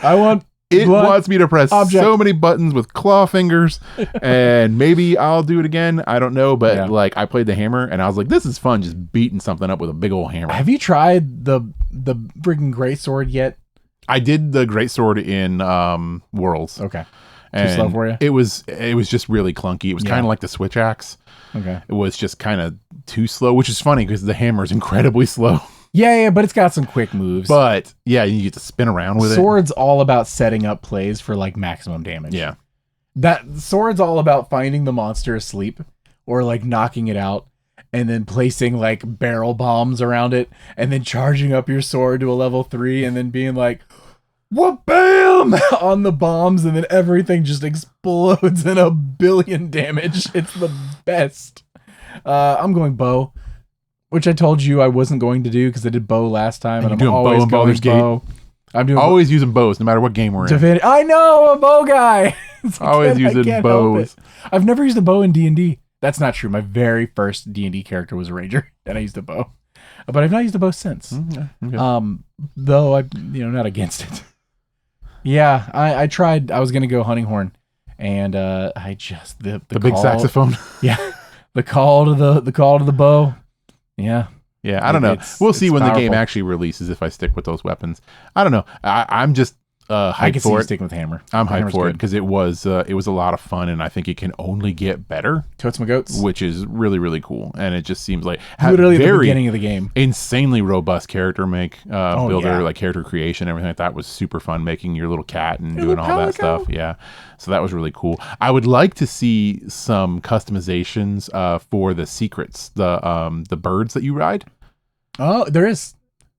S2: It wants me to press so many buttons with claw fingers, and maybe I'll do it again. I don't know, but like I played the hammer, and I was like, "This is fun, just beating something up with a big old hammer."
S1: Have you tried the freaking greatsword yet?
S2: I did the greatsword in Worlds.
S1: Okay,
S2: and
S1: too slow for you?
S2: It was just really clunky. It was kind of like the switch axe.
S1: Okay,
S2: it was just kind of too slow, which is funny because the hammer is incredibly slow.
S1: Yeah, but it's got some quick moves.
S2: But yeah, you get to spin around with it.
S1: Sword's all about setting up plays for like maximum damage.
S2: Yeah.
S1: That sword's all about finding the monster asleep or like knocking it out and then placing like barrel bombs around it and then charging up your sword to a level 3 and then being like, what bam on the bombs and then everything just explodes in 1 billion damage. It's the best. I'm going bow. Which I told you I wasn't going to do because I did bow last time, and I'm always going bow. I'm doing
S2: always using bows, no matter what game we're in.
S1: I know, I'm a bow guy.
S2: Always using bows.
S1: I've never used a bow in D&D. That's not true. My very first D&D character was a ranger, and I used a bow, but I've not used a bow since. Okay. Though I'm not against it. Yeah, I tried. I was gonna go hunting horn, and I just the
S2: big saxophone.
S1: Yeah, the call to the bow. Yeah.
S2: Yeah, I don't know. We'll see when the game actually releases if I stick with those weapons. I don't know. I'm just hyped for it.
S1: Sticking with hammer.
S2: I'm hyped for it because it was a lot of fun, and I think it can only get better.
S1: Totes my goats,
S2: which is really really cool, and it just seems like
S1: literally the beginning of the game.
S2: Insanely robust character builder, like character creation, everything like that was super fun. Making your little cat and doing all that stuff. Yeah, so that was really cool. I would like to see some customizations for the secrets, the birds that you ride.
S1: Oh, there is.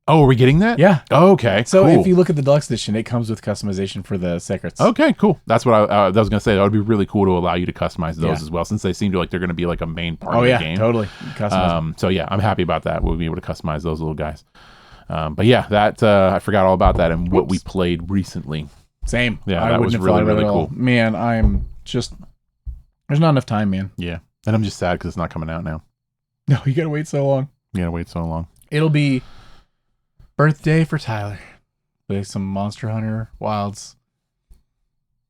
S2: Oh, are we getting that?
S1: Yeah.
S2: Oh, okay.
S1: So
S2: cool.
S1: if you look at the deluxe edition, it comes with customization for the secrets.
S2: Okay, cool. That's what I was going to say. That would be really cool to allow you to customize those as well, since they seem to like they're going to be like a main part of the game.
S1: Totally.
S2: So yeah, I'm happy about that. We'll be able to customize those little guys. But yeah, that I forgot all about that and what we played recently.
S1: Same.
S2: Yeah, that was really really cool.
S1: Man, I'm just there's not enough time, man.
S2: Yeah, and I'm just sad because it's not coming out now.
S1: No, you gotta wait so long.
S2: You gotta wait so long.
S1: It'll be birthday for Tyler. Play some Monster Hunter Wilds.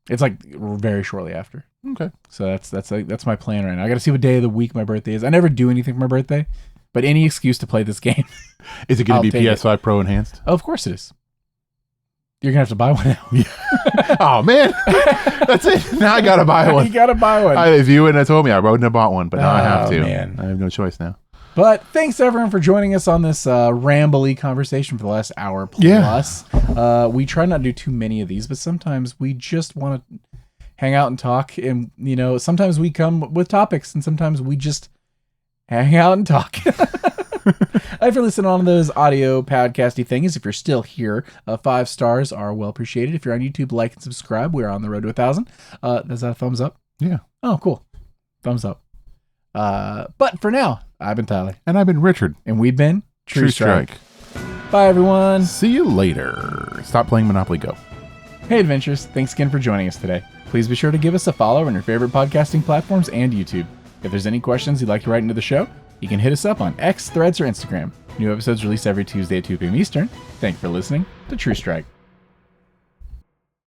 S1: It's like very shortly after.
S2: Okay.
S1: So that's my plan right now. I got to see what day of the week my birthday is. I never do anything for my birthday, but any excuse to play this game.
S2: Is it going to be PS5 Pro enhanced?
S1: Oh, of course it is. You're going to have to buy one now.
S2: Yeah. Oh, man. That's it. Now I got to buy one.
S1: You got to buy one.
S2: If you wouldn't have told me, I wouldn't have bought one, but now I have to.
S1: Man.
S2: I have no choice now.
S1: But thanks everyone for joining us on this rambly conversation for the last hour plus. Yeah. We try not to do too many of these, but sometimes we just want to hang out and talk. And, sometimes we come with topics and sometimes we just hang out and talk. If you're listening on those audio podcasty things, if you're still here, 5 stars are well appreciated. If you're on YouTube, like and subscribe. We're on the road to 1,000. Is that a thumbs up?
S2: Yeah.
S1: Oh, cool. Thumbs up. But for now, I've been Tyler.
S2: And I've been Richard.
S1: And we've been True Strike.
S2: Strike.
S1: Bye, everyone.
S2: See you later. Stop playing Monopoly Go.
S1: Hey Adventurers, thanks again for joining us today. Please be sure to give us a follow on your favorite podcasting platforms and YouTube. If there's any questions you'd like to write into the show, you can hit us up on X, Threads, or Instagram. New episodes released every Tuesday at 2 p.m. Eastern. Thank you for listening to True Strike.